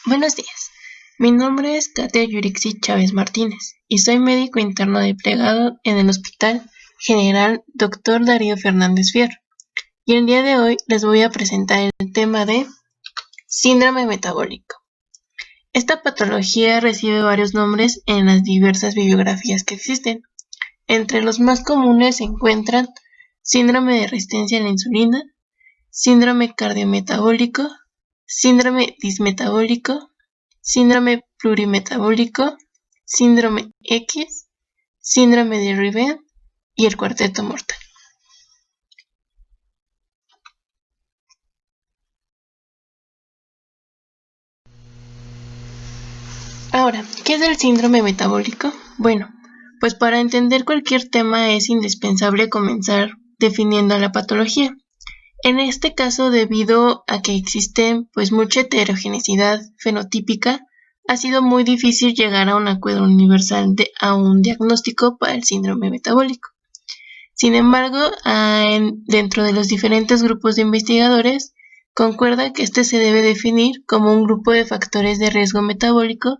Buenos días, mi nombre es Katia Yurixi Chávez Martínez y soy médico interno desplegado en el Hospital General Dr. Darío Fernández Fierro. Y el día de hoy les voy a presentar el tema de síndrome metabólico. Esta patología recibe varios nombres en las diversas bibliografías que existen. Entre los más comunes se encuentran síndrome de resistencia a la insulina, síndrome cardiometabólico, síndrome dismetabólico, síndrome plurimetabólico, síndrome X, síndrome de Riven y el cuarteto mortal. Ahora, ¿qué es el síndrome metabólico? Bueno, pues para entender cualquier tema es indispensable comenzar definiendo la patología. En este caso, debido a que existe mucha heterogeneidad fenotípica, ha sido muy difícil llegar a un acuerdo universal a un diagnóstico para el síndrome metabólico. Sin embargo, dentro de los diferentes grupos de investigadores, concuerda que este se debe definir como un grupo de factores de riesgo metabólico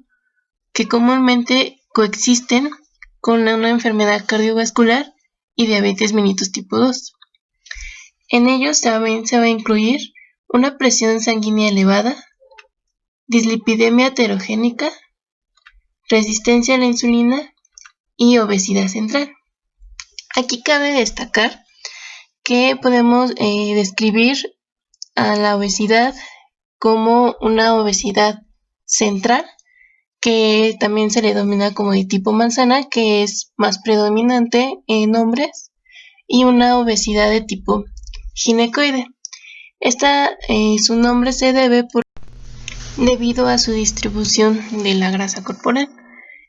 que comúnmente coexisten con una enfermedad cardiovascular y diabetes mellitus tipo 2. En ellos también se va a incluir una presión sanguínea elevada, dislipidemia heterogénica, resistencia a la insulina y obesidad central. Aquí cabe destacar que podemos describir a la obesidad como una obesidad central, que también se le denomina como de tipo manzana, que es más predominante en hombres, y una obesidad de tipo ginecoide. Su nombre se debe debido a su distribución de la grasa corporal.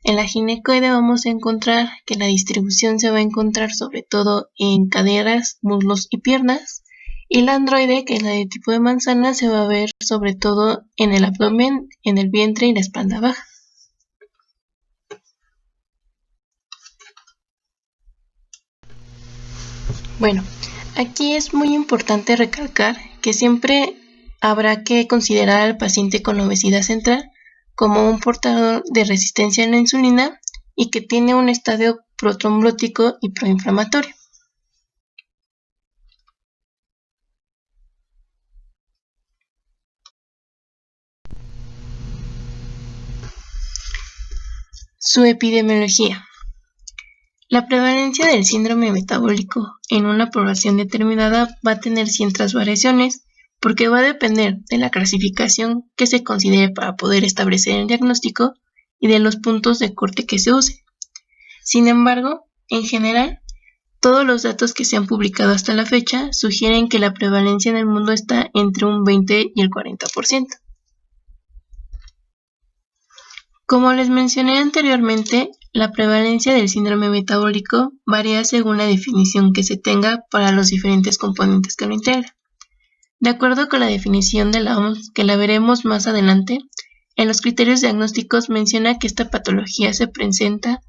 En la ginecoide vamos a encontrar que la distribución se va a encontrar sobre todo en caderas, muslos y piernas, y la androide, que es la de tipo de manzana, se va a ver sobre todo en el abdomen, en el vientre y la espalda baja. Bueno, aquí es muy importante recalcar que siempre habrá que considerar al paciente con obesidad central como un portador de resistencia a la insulina y que tiene un estadio protrombótico y proinflamatorio. Su epidemiología. La prevalencia del síndrome metabólico en una población determinada va a tener ciertas variaciones porque va a depender de la clasificación que se considere para poder establecer el diagnóstico y de los puntos de corte que se usen. Sin embargo, en general, todos los datos que se han publicado hasta la fecha sugieren que la prevalencia en el mundo está entre un 20 y el 40%. Como les mencioné anteriormente, la prevalencia del síndrome metabólico varía según la definición que se tenga para los diferentes componentes que lo integran. De acuerdo con la definición de la OMS, que la veremos más adelante, en los criterios diagnósticos menciona que esta patología se presenta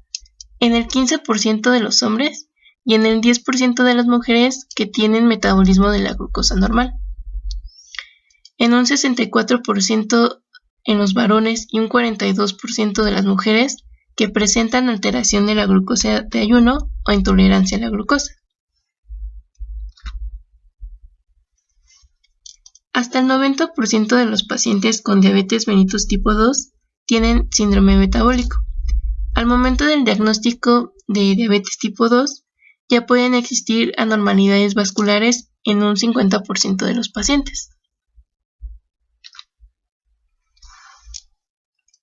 en el 15% de los hombres y en el 10% de las mujeres que tienen metabolismo de la glucosa normal, en un 64% en los varones y un 42% de las mujeres que presentan alteración de la glucosa de ayuno o intolerancia a la glucosa. Hasta el 90% de los pacientes con diabetes mellitus tipo 2 tienen síndrome metabólico. Al momento del diagnóstico de diabetes tipo 2, ya pueden existir anormalidades vasculares en un 50% de los pacientes.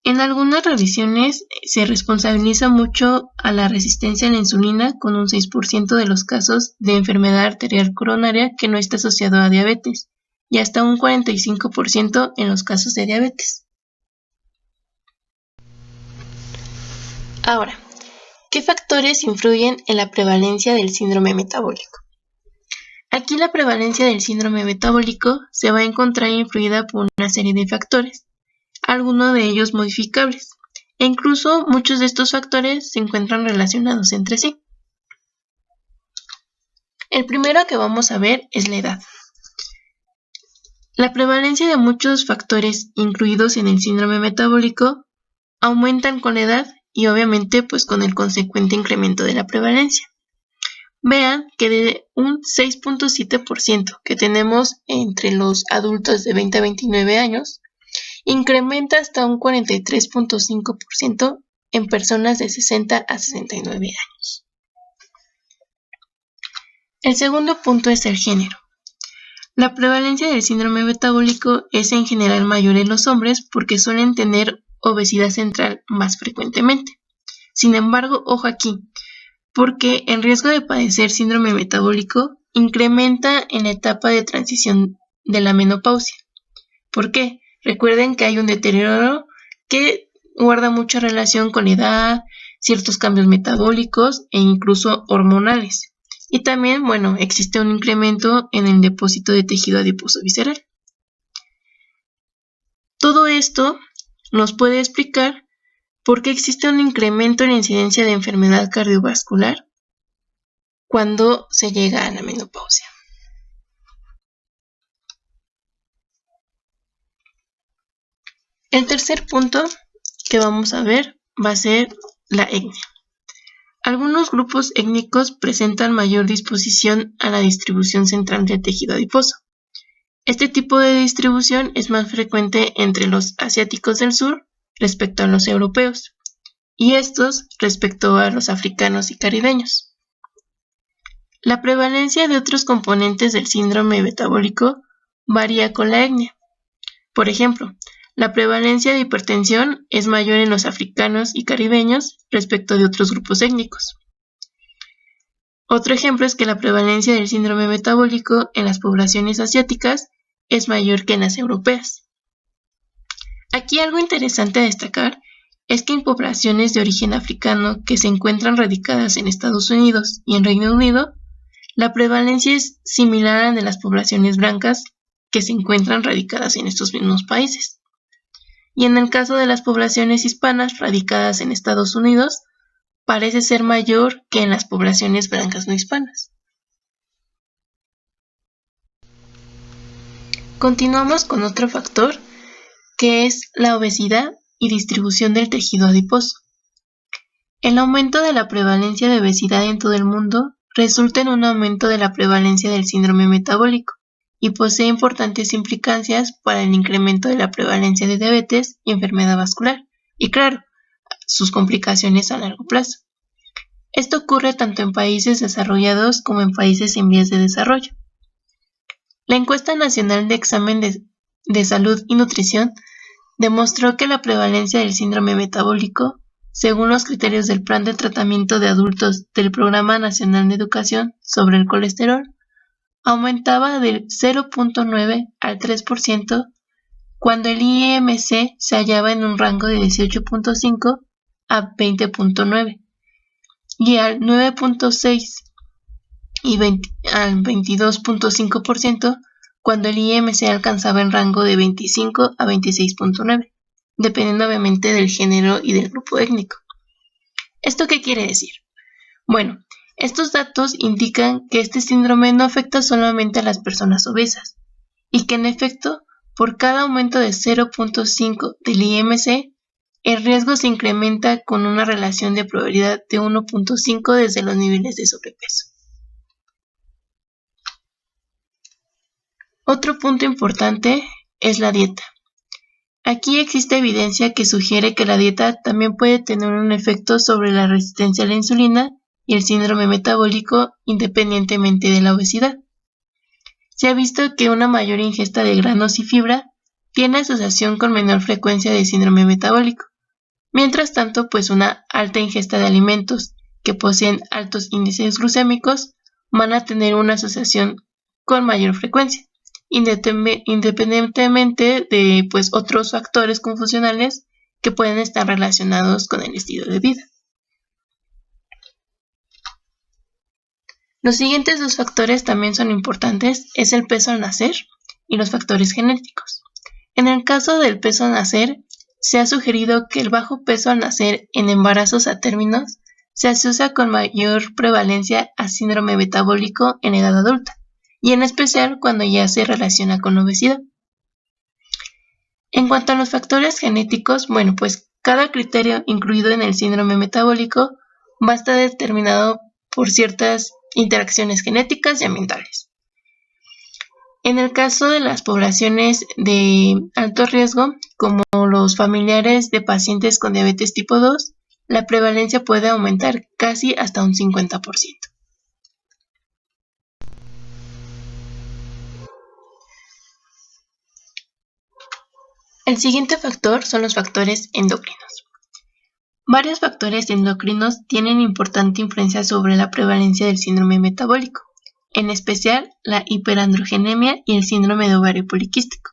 En algunas revisiones se responsabiliza mucho a la resistencia a la insulina con un 6% de los casos de enfermedad arterial coronaria que no está asociado a diabetes y hasta un 45% en los casos de diabetes. Ahora, ¿qué factores influyen en la prevalencia del síndrome metabólico? Aquí la prevalencia del síndrome metabólico se va a encontrar influida por una serie de factores, algunos de ellos modificables, e incluso muchos de estos factores se encuentran relacionados entre sí. El primero que vamos a ver es la edad. La prevalencia de muchos factores incluidos en el síndrome metabólico aumentan con la edad y obviamente pues con el consecuente incremento de la prevalencia. Vean que de un 6.7% que tenemos entre los adultos de 20 a 29 años, incrementa hasta un 43.5% en personas de 60 a 69 años. El segundo punto es el género. La prevalencia del síndrome metabólico es en general mayor en los hombres porque suelen tener obesidad central más frecuentemente. Sin embargo, ojo aquí, porque el riesgo de padecer síndrome metabólico incrementa en la etapa de transición de la menopausia. ¿Por qué? Recuerden que hay un deterioro que guarda mucha relación con la edad, ciertos cambios metabólicos e incluso hormonales. Y también, existe un incremento en el depósito de tejido adiposo visceral. Todo esto nos puede explicar por qué existe un incremento en la incidencia de enfermedad cardiovascular cuando se llega a la menopausia. El tercer punto que vamos a ver va a ser la etnia. Algunos grupos étnicos presentan mayor disposición a la distribución central del tejido adiposo. Este tipo de distribución es más frecuente entre los asiáticos del sur respecto a los europeos, y estos respecto a los africanos y caribeños. La prevalencia de otros componentes del síndrome metabólico varía con la etnia. Por ejemplo, la prevalencia de hipertensión es mayor en los africanos y caribeños respecto de otros grupos étnicos. Otro ejemplo es que la prevalencia del síndrome metabólico en las poblaciones asiáticas es mayor que en las europeas. Aquí algo interesante a destacar es que en poblaciones de origen africano que se encuentran radicadas en Estados Unidos y en Reino Unido, la prevalencia es similar a la de las poblaciones blancas que se encuentran radicadas en estos mismos países. Y en el caso de las poblaciones hispanas radicadas en Estados Unidos, parece ser mayor que en las poblaciones blancas no hispanas. Continuamos con otro factor, que es la obesidad y distribución del tejido adiposo. El aumento de la prevalencia de obesidad en todo el mundo resulta en un aumento de la prevalencia del síndrome metabólico y posee importantes implicancias para el incremento de la prevalencia de diabetes y enfermedad vascular, y claro, sus complicaciones a largo plazo. Esto ocurre tanto en países desarrollados como en países en vías de desarrollo. La encuesta nacional de examen de salud y nutrición demostró que la prevalencia del síndrome metabólico, según los criterios del Plan de Tratamiento de Adultos del Programa Nacional de Educación sobre el Colesterol, aumentaba del 0.9 al 3% cuando el IMC se hallaba en un rango de 18.5 a 20.9 y al 9.6 y al 22.5% cuando el IMC alcanzaba el rango de 25 a 26.9, dependiendo obviamente del género y del grupo étnico. ¿Esto qué quiere decir? Bueno, estos datos indican que este síndrome no afecta solamente a las personas obesas y que en efecto, por cada aumento de 0.5 del IMC, el riesgo se incrementa con una relación de probabilidad de 1.5 desde los niveles de sobrepeso. Otro punto importante es la dieta. Aquí existe evidencia que sugiere que la dieta también puede tener un efecto sobre la resistencia a la insulina y el síndrome metabólico independientemente de la obesidad. Se ha visto que una mayor ingesta de granos y fibra tiene asociación con menor frecuencia de síndrome metabólico. Mientras tanto, pues una alta ingesta de alimentos que poseen altos índices glucémicos van a tener una asociación con mayor frecuencia, independientemente de pues otros factores confusionales que pueden estar relacionados con el estilo de vida. Los siguientes dos factores también son importantes, es el peso al nacer y los factores genéticos. En el caso del peso al nacer, se ha sugerido que el bajo peso al nacer en embarazos a términos se asocia con mayor prevalencia a síndrome metabólico en edad adulta, y en especial cuando ya se relaciona con obesidad. En cuanto a los factores genéticos, bueno, pues cada criterio incluido en el síndrome metabólico va a estar determinado por ciertas interacciones genéticas y ambientales. En el caso de las poblaciones de alto riesgo, como los familiares de pacientes con diabetes tipo 2, la prevalencia puede aumentar casi hasta un 50%. El siguiente factor son los factores endocrinos. Varios factores endocrinos tienen importante influencia sobre la prevalencia del síndrome metabólico, en especial la hiperandrogenemia y el síndrome de ovario poliquístico.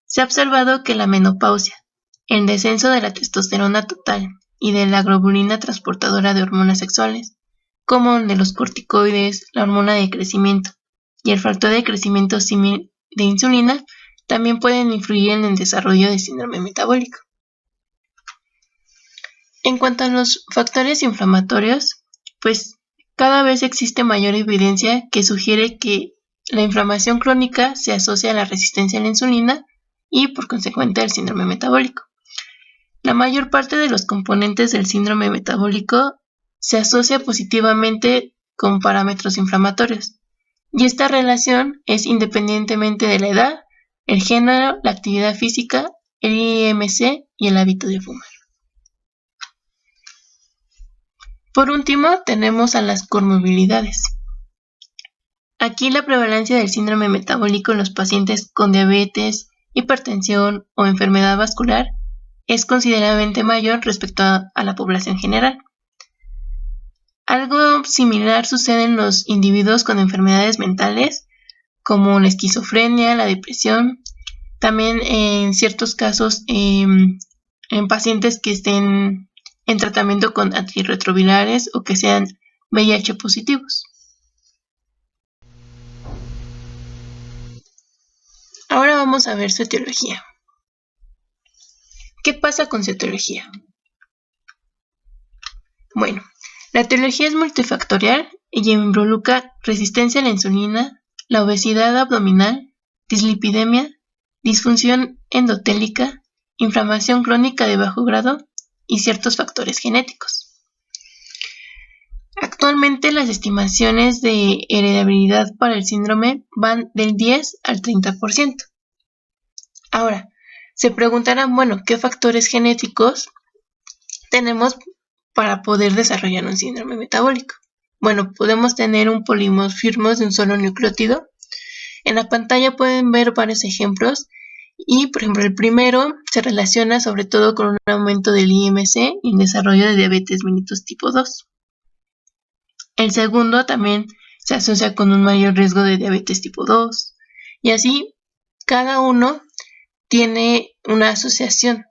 Se ha observado que la menopausia, el descenso de la testosterona total y de la globulina transportadora de hormonas sexuales, como el de los corticoides, la hormona de crecimiento y el factor de crecimiento símil de insulina, también pueden influir en el desarrollo del síndrome metabólico. En cuanto a los factores inflamatorios, pues cada vez existe mayor evidencia que sugiere que la inflamación crónica se asocia a la resistencia a la insulina y por consecuente al síndrome metabólico. La mayor parte de los componentes del síndrome metabólico se asocia positivamente con parámetros inflamatorios, y esta relación es independientemente de la edad, el género, la actividad física, el IMC y el hábito de fumar. Por último, tenemos a las comorbilidades. Aquí la prevalencia del síndrome metabólico en los pacientes con diabetes, hipertensión o enfermedad vascular es considerablemente mayor respecto a la población general. Algo similar sucede en los individuos con enfermedades mentales, como la esquizofrenia, la depresión, también en ciertos casos en pacientes que estén en tratamiento con antirretrovirales o que sean VIH positivos. Ahora vamos a ver su etiología. ¿Qué pasa con su etiología? Bueno, la etiología es multifactorial y involucra resistencia a la insulina, la obesidad abdominal, dislipidemia, disfunción endotélica, inflamación crónica de bajo grado y ciertos factores genéticos. Actualmente las estimaciones de heredabilidad para el síndrome van del 10 al 30%. Ahora, se preguntarán, bueno, ¿qué factores genéticos tenemos para poder desarrollar un síndrome metabólico? Bueno, podemos tener un polimorfismo de un solo nucleótido. En la pantalla pueden ver varios ejemplos y, por ejemplo, el primero se relaciona sobre todo con un aumento del IMC y el desarrollo de diabetes mellitus tipo 2. El segundo también se asocia con un mayor riesgo de diabetes tipo 2 y así cada uno tiene una asociación.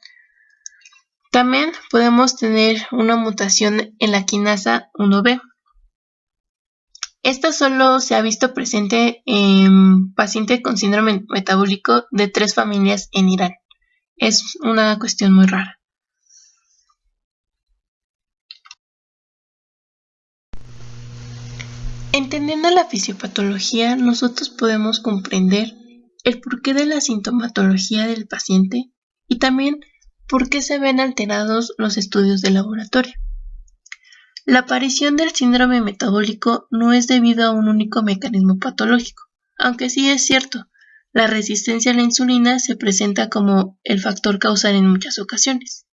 También podemos tener una mutación en la quinasa 1B. Esta solo se ha visto presente en pacientes con síndrome metabólico de 3 familias en Irán. Es una cuestión muy rara. Entendiendo la fisiopatología, nosotros podemos comprender el porqué de la sintomatología del paciente y también por qué se ven alterados los estudios de laboratorio. La aparición del síndrome metabólico no es debido a un único mecanismo patológico, aunque sí es cierto, la resistencia a la insulina se presenta como el factor causal en muchas ocasiones.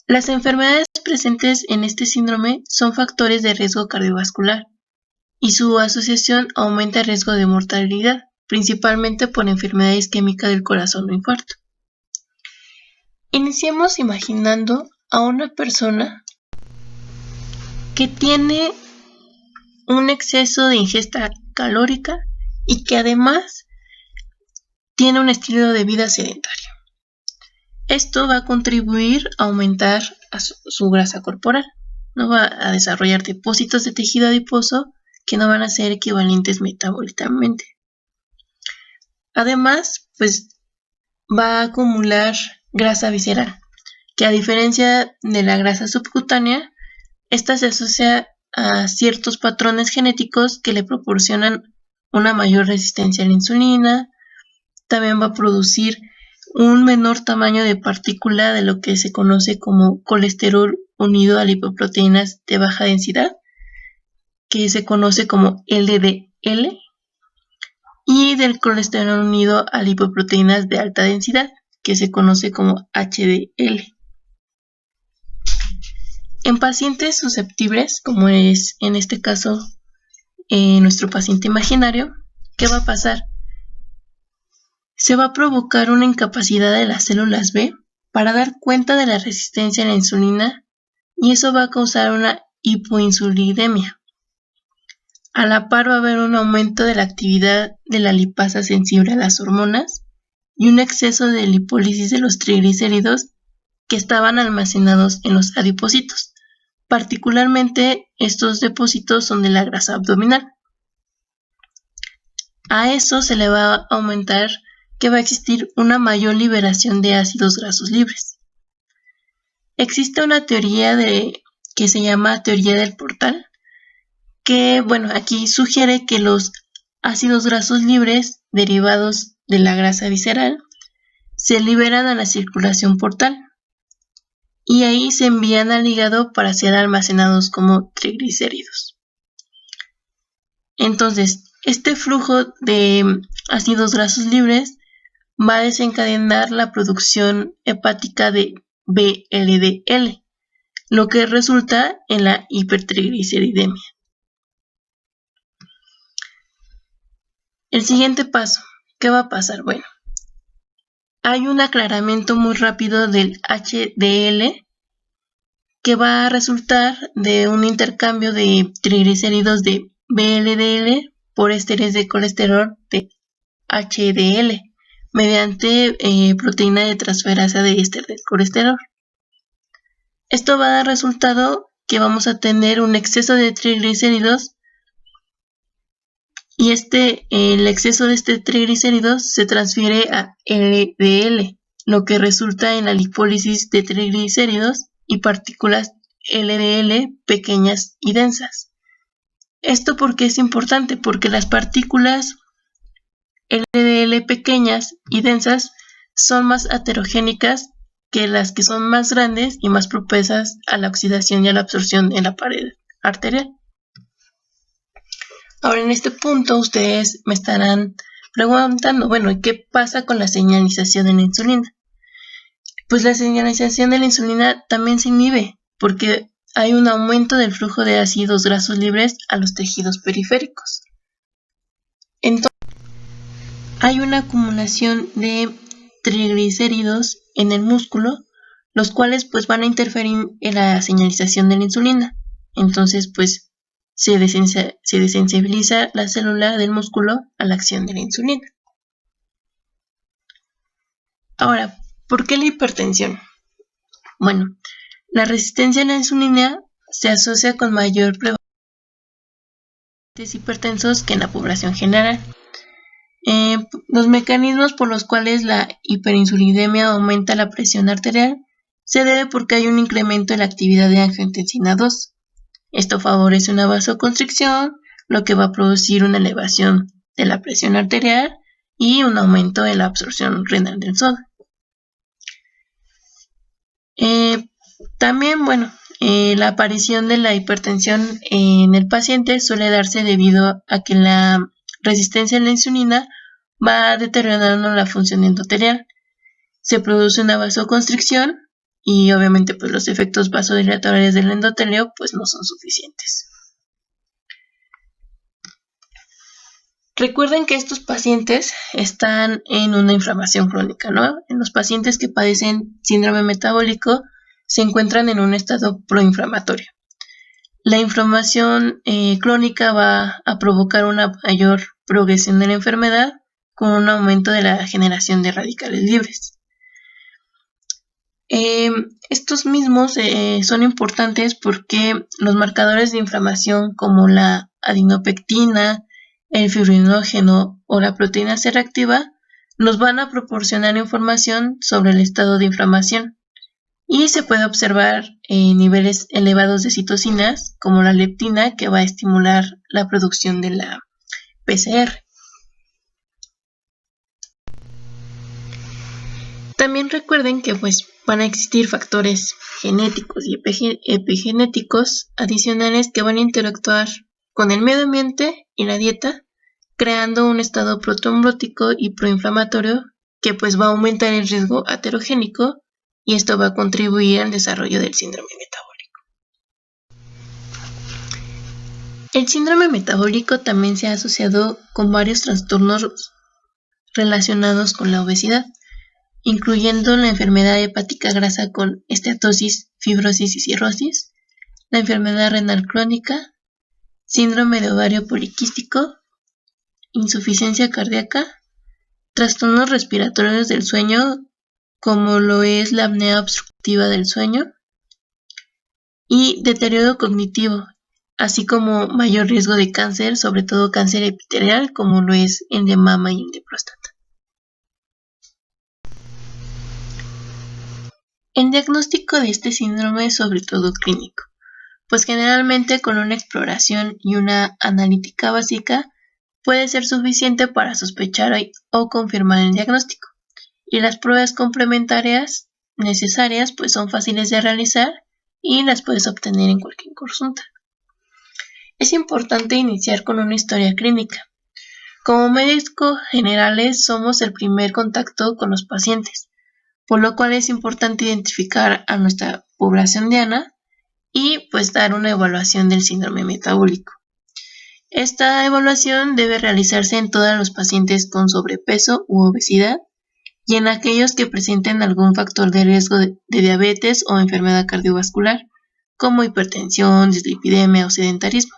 Las enfermedades presentes en este síndrome son factores de riesgo cardiovascular y su asociación aumenta el riesgo de mortalidad, principalmente por enfermedad isquémica del corazón o infarto. Iniciemos imaginando a una persona que tiene un exceso de ingesta calórica y que además tiene un estilo de vida sedentario. Esto va a contribuir a aumentar su grasa corporal. No va a desarrollar depósitos de tejido adiposo que no van a ser equivalentes metabólicamente. Además, pues va a acumular grasa visceral, que a diferencia de la grasa subcutánea, esta se asocia a ciertos patrones genéticos que le proporcionan una mayor resistencia a la insulina. También va a producir un menor tamaño de partícula de lo que se conoce como colesterol unido a lipoproteínas de baja densidad, que se conoce como LDL, y del colesterol unido a lipoproteínas de alta densidad, que se conoce como HDL. En pacientes susceptibles, como es en este caso nuestro paciente imaginario, ¿qué va a pasar? Se va a provocar una incapacidad de las células B para dar cuenta de la resistencia a la insulina, y eso va a causar una hipoinsulidemia. A la par va a haber un aumento de la actividad de la lipasa sensible a las hormonas y un exceso de lipólisis de los triglicéridos que estaban almacenados en los adipocitos. Particularmente estos depósitos son de la grasa abdominal. A eso se le va a aumentar que va a existir una mayor liberación de ácidos grasos libres. Existe una teoría que se llama teoría del portal, que aquí sugiere que los ácidos grasos libres derivados de la grasa visceral se liberan a la circulación portal y ahí se envían al hígado para ser almacenados como triglicéridos. Entonces, este flujo de ácidos grasos libres va a desencadenar la producción hepática de VLDL, lo que resulta en la hipertrigliceridemia. El siguiente paso, ¿qué va a pasar? Bueno, hay un aclaramiento muy rápido del HDL que va a resultar de un intercambio de triglicéridos de VLDL por ésteres de colesterol de HDL mediante proteína de transferasa de éster del colesterol. Esto va a dar resultado que vamos a tener un exceso de triglicéridos y el exceso de este triglicéridos se transfiere a LDL, lo que resulta en la lipólisis de triglicéridos y partículas LDL pequeñas y densas. ¿Esto por qué es importante? Porque las partículas LDL pequeñas y densas son más heterogénicas que las que son más grandes y más propensas a la oxidación y a la absorción en la pared arterial. Ahora, en este punto ustedes me estarán preguntando, ¿y qué pasa con la señalización de la insulina? Pues la señalización de la insulina también se inhibe porque hay un aumento del flujo de ácidos grasos libres a los tejidos periféricos. Entonces, hay una acumulación de triglicéridos en el músculo, los cuales pues van a interferir en la señalización de la insulina. Entonces, pues se desensibiliza la célula del músculo a la acción de la insulina. Ahora, ¿por qué la hipertensión? Bueno, la resistencia a la insulina se asocia con mayor prevalencia de hipertensos que en la población general. Los mecanismos por los cuales la hiperinsulinemia aumenta la presión arterial se debe porque hay un incremento en la actividad de angiotensina 2. Esto favorece una vasoconstricción, lo que va a producir una elevación de la presión arterial y un aumento en la absorción renal del sodio. También, la aparición de la hipertensión en el paciente suele darse debido a que la resistencia a la insulina va deteriorando la función endotelial. Se produce una vasoconstricción y obviamente pues los efectos vasodilatadores del endotelio pues no son suficientes. Recuerden que estos pacientes están en una inflamación crónica, ¿no? En los pacientes que padecen síndrome metabólico se encuentran en un estado proinflamatorio. La inflamación crónica va a provocar una mayor progresión de la enfermedad con un aumento de la generación de radicales libres. Estos mismos son importantes porque los marcadores de inflamación como la adenopectina, el fibrinógeno o la proteína C reactiva nos van a proporcionar información sobre el estado de inflamación y se puede observar niveles elevados de citocinas como la leptina que va a estimular la producción de la PCR. También recuerden que pues van a existir factores genéticos y epigenéticos adicionales que van a interactuar con el medio ambiente y la dieta, creando un estado protrombótico y proinflamatorio que pues va a aumentar el riesgo aterogénico y esto va a contribuir al desarrollo del síndrome metabólico. El síndrome metabólico también se ha asociado con varios trastornos relacionados con la obesidad, incluyendo la enfermedad hepática grasa con esteatosis, fibrosis y cirrosis, la enfermedad renal crónica, síndrome de ovario poliquístico, insuficiencia cardíaca, trastornos respiratorios del sueño, como lo es la apnea obstructiva del sueño, y deterioro cognitivo, así como mayor riesgo de cáncer, sobre todo cáncer epitelial, como lo es el de mama y el de próstata. El diagnóstico de este síndrome es sobre todo clínico, pues generalmente con una exploración y una analítica básica puede ser suficiente para sospechar o confirmar el diagnóstico, y las pruebas complementarias necesarias pues son fáciles de realizar y las puedes obtener en cualquier consulta. Es importante iniciar con una historia clínica. Como médicos generales somos el primer contacto con los pacientes, por lo cual es importante identificar a nuestra población diana y pues dar una evaluación del síndrome metabólico. Esta evaluación debe realizarse en todos los pacientes con sobrepeso u obesidad y en aquellos que presenten algún factor de riesgo de diabetes o enfermedad cardiovascular, como hipertensión, dislipidemia o sedentarismo.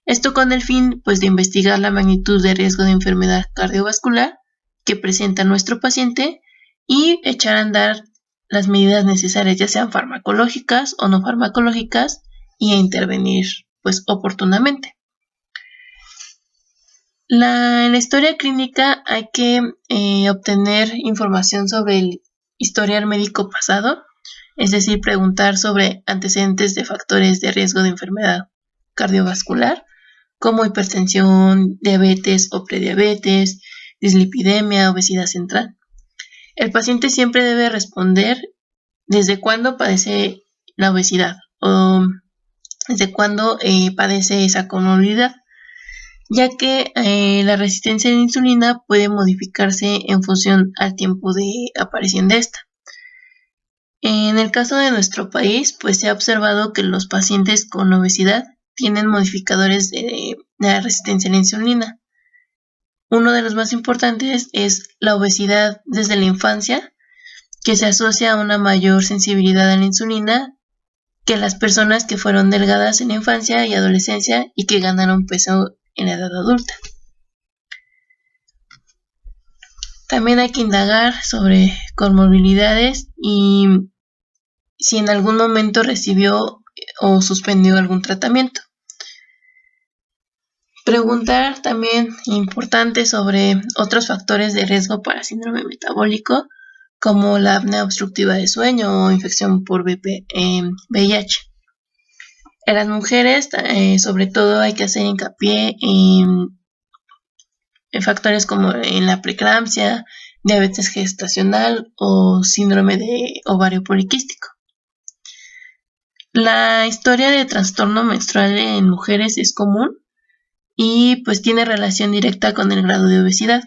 Esto con el fin pues, de investigar la magnitud de riesgo de enfermedad cardiovascular que presenta nuestro paciente y echar a andar las medidas necesarias, ya sean farmacológicas o no farmacológicas, y a intervenir pues oportunamente. En la historia clínica hay que obtener información sobre el historial médico pasado, es decir, preguntar sobre antecedentes de factores de riesgo de enfermedad cardiovascular, como hipertensión, diabetes o prediabetes, dislipidemia, obesidad central. El paciente siempre debe responder desde cuándo padece la obesidad o desde cuándo padece esa comorbilidad, ya que la resistencia a la insulina puede modificarse en función al tiempo de aparición de esta. En el caso de nuestro país, pues se ha observado que los pacientes con obesidad tienen modificadores de la resistencia a la insulina. Uno de los más importantes es la obesidad desde la infancia, que se asocia a una mayor sensibilidad a la insulina que las personas que fueron delgadas en la infancia y adolescencia y que ganaron peso en la edad adulta. También hay que indagar sobre comorbilidades y si en algún momento recibió o suspendió algún tratamiento. Preguntar también importante sobre otros factores de riesgo para síndrome metabólico, como la apnea obstructiva de sueño o infección por VIH. En las mujeres, sobre todo, hay que hacer hincapié en factores como en la preeclampsia, diabetes gestacional o síndrome de ovario poliquístico. La historia de trastorno menstrual en mujeres es común y pues tiene relación directa con el grado de obesidad.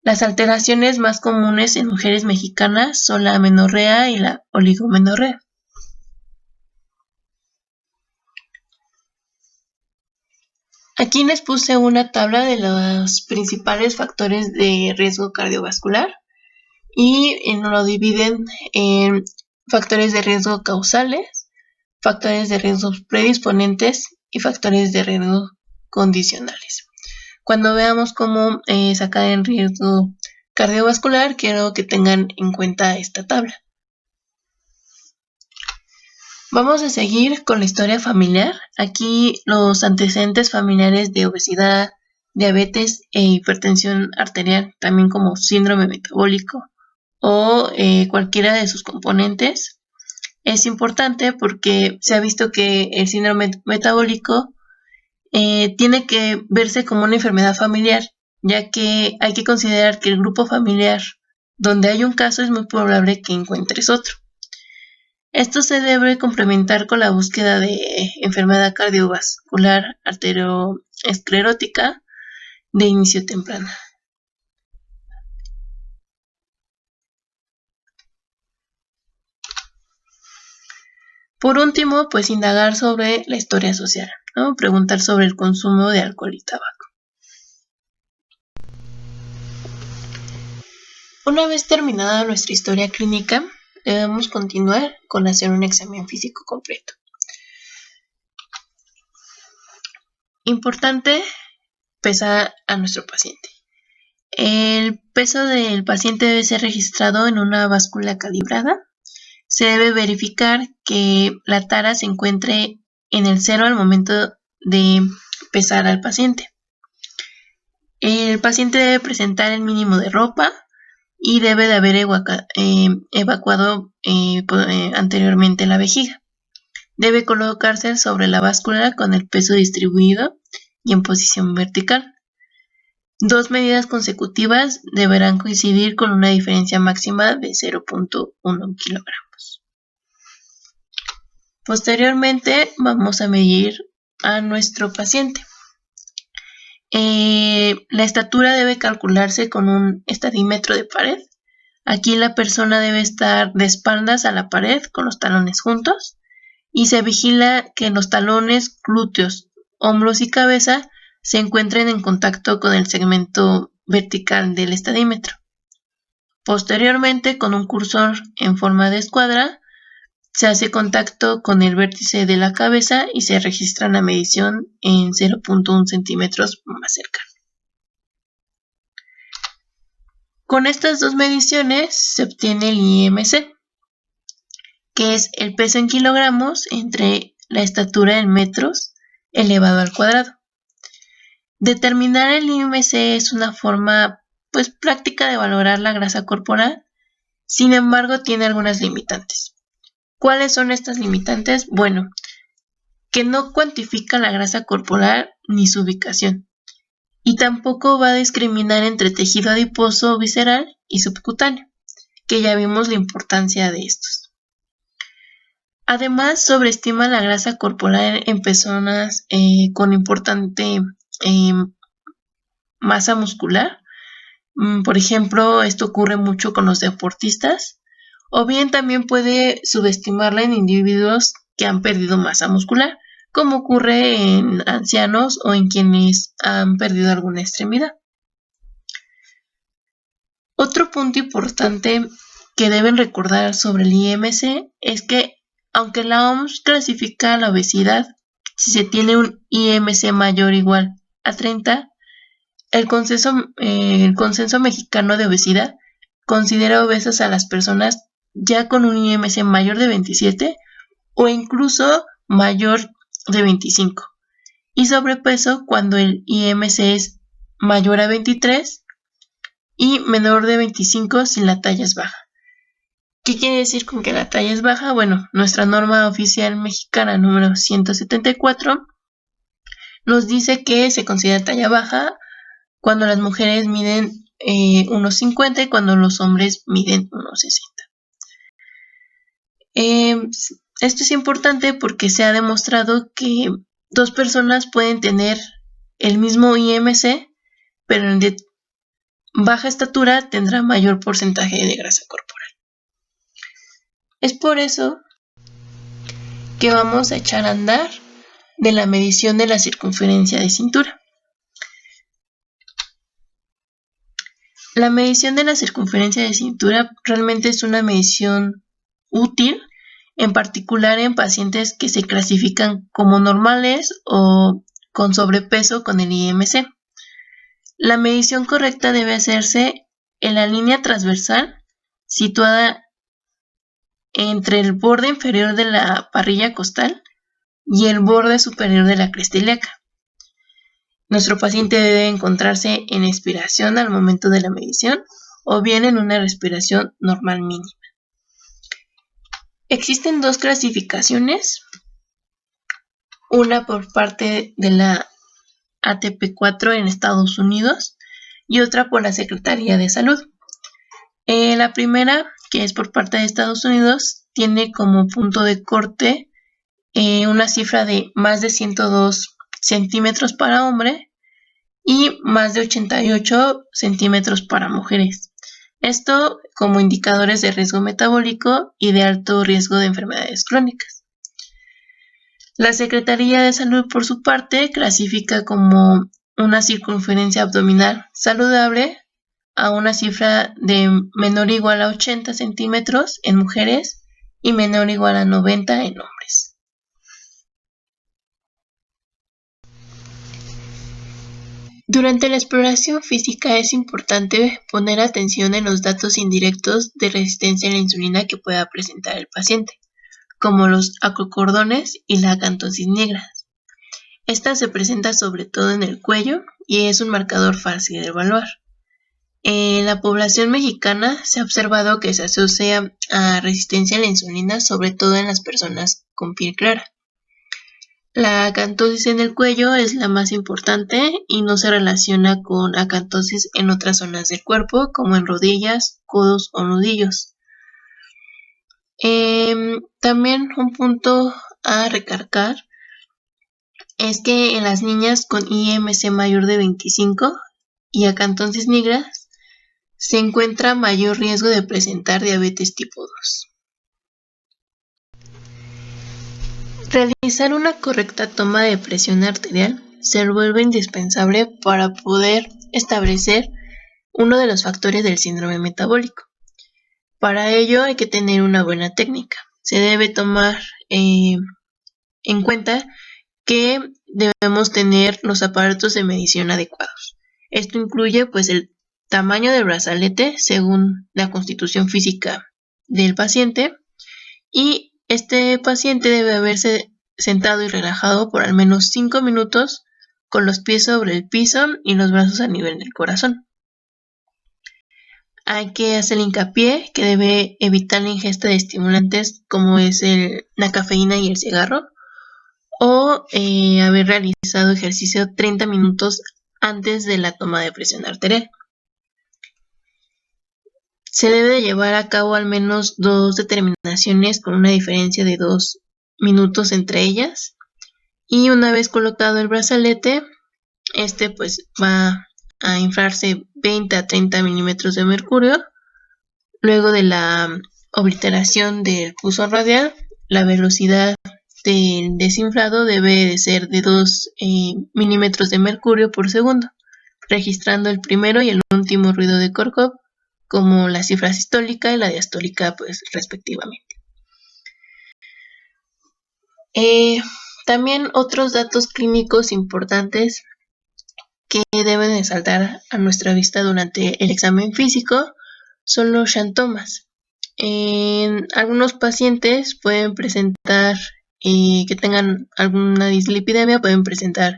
Las alteraciones más comunes en mujeres mexicanas son la amenorrea y la oligomenorrea. Aquí les puse una tabla de los principales factores de riesgo cardiovascular y lo dividen en factores de riesgo causales, factores de riesgo predisponentes y factores de riesgo condicionales. Cuando veamos cómo sacar en riesgo cardiovascular, quiero que tengan en cuenta esta tabla. Vamos a seguir con la historia familiar. Aquí los antecedentes familiares de obesidad, diabetes e hipertensión arterial, también como síndrome metabólico o cualquiera de sus componentes, es importante porque se ha visto que el síndrome metabólico tiene que verse como una enfermedad familiar, ya que hay que considerar que el grupo familiar donde hay un caso es muy probable que encuentres otro. Esto se debe complementar con la búsqueda de enfermedad cardiovascular arteriosclerótica de inicio temprano. Por último, pues indagar sobre la historia social, ¿no? Preguntar sobre el consumo de alcohol y tabaco. Una vez terminada nuestra historia clínica, debemos continuar con hacer un examen físico completo. Importante, pesar a nuestro paciente. El peso del paciente debe ser registrado en una báscula calibrada. Se debe verificar que la tara se encuentre en el 0 al momento de pesar al paciente. El paciente debe presentar el mínimo de ropa y debe de haber evacuado anteriormente la vejiga. Debe colocarse sobre la báscula con el peso distribuido y en posición vertical. 2 medidas consecutivas deberán coincidir con una diferencia máxima de 0.1 kilogramos. Posteriormente vamos a medir a nuestro paciente. La estatura debe calcularse con un estadímetro de pared. Aquí la persona debe estar de espaldas a la pared con los talones juntos y se vigila que los talones, glúteos, hombros y cabeza se encuentren en contacto con el segmento vertical del estadímetro. Posteriormente, con un cursor en forma de escuadra, se hace contacto con el vértice de la cabeza y se registra la medición en 0.1 centímetros más cercano. Con estas dos mediciones se obtiene el IMC, que es el peso en kilogramos entre la estatura en metros elevado al cuadrado. Determinar el IMC es una forma práctica de valorar la grasa corporal, sin embargo tiene algunas limitantes. ¿Cuáles son estas limitantes? Bueno, que no cuantifica la grasa corporal ni su ubicación, y tampoco va a discriminar entre tejido adiposo visceral y subcutáneo, que ya vimos la importancia de estos. Además, sobreestima la grasa corporal en personas con importante masa muscular. Por ejemplo, esto ocurre mucho con los deportistas, o bien también puede subestimarla en individuos que han perdido masa muscular, como ocurre en ancianos o en quienes han perdido alguna extremidad. Otro punto importante que deben recordar sobre el IMC es que, aunque la OMS clasifica la obesidad si se tiene un IMC mayor o igual a 30, el Consenso Mexicano de Obesidad considera obesas a las personas ya con un IMC mayor de 27 o incluso mayor de 25, y sobrepeso cuando el IMC es mayor a 23 y menor de 25 si la talla es baja. ¿Qué quiere decir con que la talla es baja? Bueno, nuestra norma oficial mexicana número 174 nos dice que se considera talla baja cuando las mujeres miden 1,50 y cuando los hombres miden 1,60. Esto es importante porque se ha demostrado que dos personas pueden tener el mismo IMC, pero el de baja estatura tendrá mayor porcentaje de grasa corporal. Es por eso que vamos a echar a andar de la medición de la circunferencia de cintura. La medición de la circunferencia de cintura realmente es una medición útil, en particular en pacientes que se clasifican como normales o con sobrepeso con el IMC. La medición correcta debe hacerse en la línea transversal situada entre el borde inferior de la parrilla costal y el borde superior de la cresta ilíaca. Nuestro paciente debe encontrarse en expiración al momento de la medición o bien en una respiración normal mínima. Existen dos clasificaciones, una por parte de la ATP4 en Estados Unidos y otra por la Secretaría de Salud. La primera, que es por parte de Estados Unidos, tiene como punto de corte una cifra de más de 102 centímetros para hombre y más de 88 centímetros para mujeres. Esto como indicadores de riesgo metabólico y de alto riesgo de enfermedades crónicas. La Secretaría de Salud, por su parte, clasifica como una circunferencia abdominal saludable a una cifra de menor o igual a 80 centímetros en mujeres y menor o igual a 90 en hombres. Durante la exploración física es importante poner atención en los datos indirectos de resistencia a la insulina que pueda presentar el paciente, como los acocordones y la acantosis nigra. Esta se presenta sobre todo en el cuello y es un marcador fácil de evaluar. En la población mexicana se ha observado que se asocia a resistencia a la insulina, sobre todo en las personas con piel clara. La acantosis en el cuello es la más importante y no se relaciona con acantosis en otras zonas del cuerpo, como en rodillas, codos o nudillos. También un punto a recalcar es que en las niñas con IMC mayor de 25 y acantosis nigra se encuentra mayor riesgo de presentar diabetes tipo 2. Realizar una correcta toma de presión arterial se vuelve indispensable para poder establecer uno de los factores del síndrome metabólico. Para ello hay que tener una buena técnica. Se debe tomar en cuenta que debemos tener los aparatos de medición adecuados. Esto incluye pues el tamaño del brazalete según la constitución física del paciente, y este paciente debe haberse sentado y relajado por al menos 5 minutos con los pies sobre el piso y los brazos a nivel del corazón. Hay que hacer hincapié que debe evitar la ingesta de estimulantes como es la cafeína y el cigarro, o haber realizado ejercicio 30 minutos antes de la toma de presión arterial. Se debe de llevar a cabo al menos 2 determinaciones con una diferencia de 2 minutos entre ellas, y una vez colocado el brazalete, pues va a inflarse 20 a 30 milímetros de mercurio. Luego de la obliteración del pulso radial, la velocidad del desinflado debe de ser de 2 milímetros de mercurio por segundo, registrando el primero y el último ruido de Korkov como la cifra sistólica y la diastólica, pues respectivamente. También otros datos clínicos importantes que deben de saltar a nuestra vista durante el examen físico son los xantomas. En algunos pacientes pueden presentar que tengan alguna dislipidemia, pueden presentar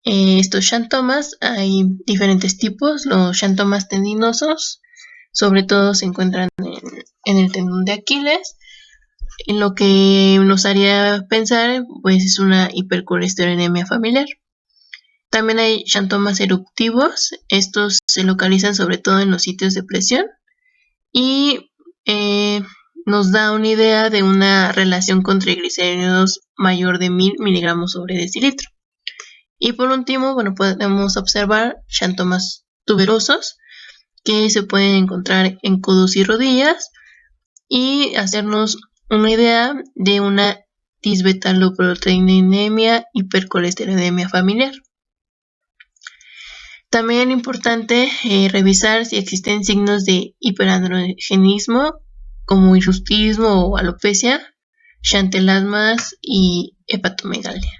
estos xantomas. Hay diferentes tipos. Los xantomas tendinosos sobre todo se encuentran en el tendón de Aquiles. En lo que nos haría pensar pues es una hipercolesterolemia familiar. También hay xantomas eruptivos. Estos se localizan sobre todo en los sitios de presión y nos da una idea de una relación con triglicéridos mayor de 1000 miligramos sobre decilitro. Y por último, podemos observar xantomas tuberosos que se pueden encontrar en codos y rodillas y hacernos una idea de una disbetaloproteinemia hipercolesterolemia familiar. También es importante revisar si existen signos de hiperandrogenismo como hirsutismo o alopecia, xantelasmas y hepatomegalia.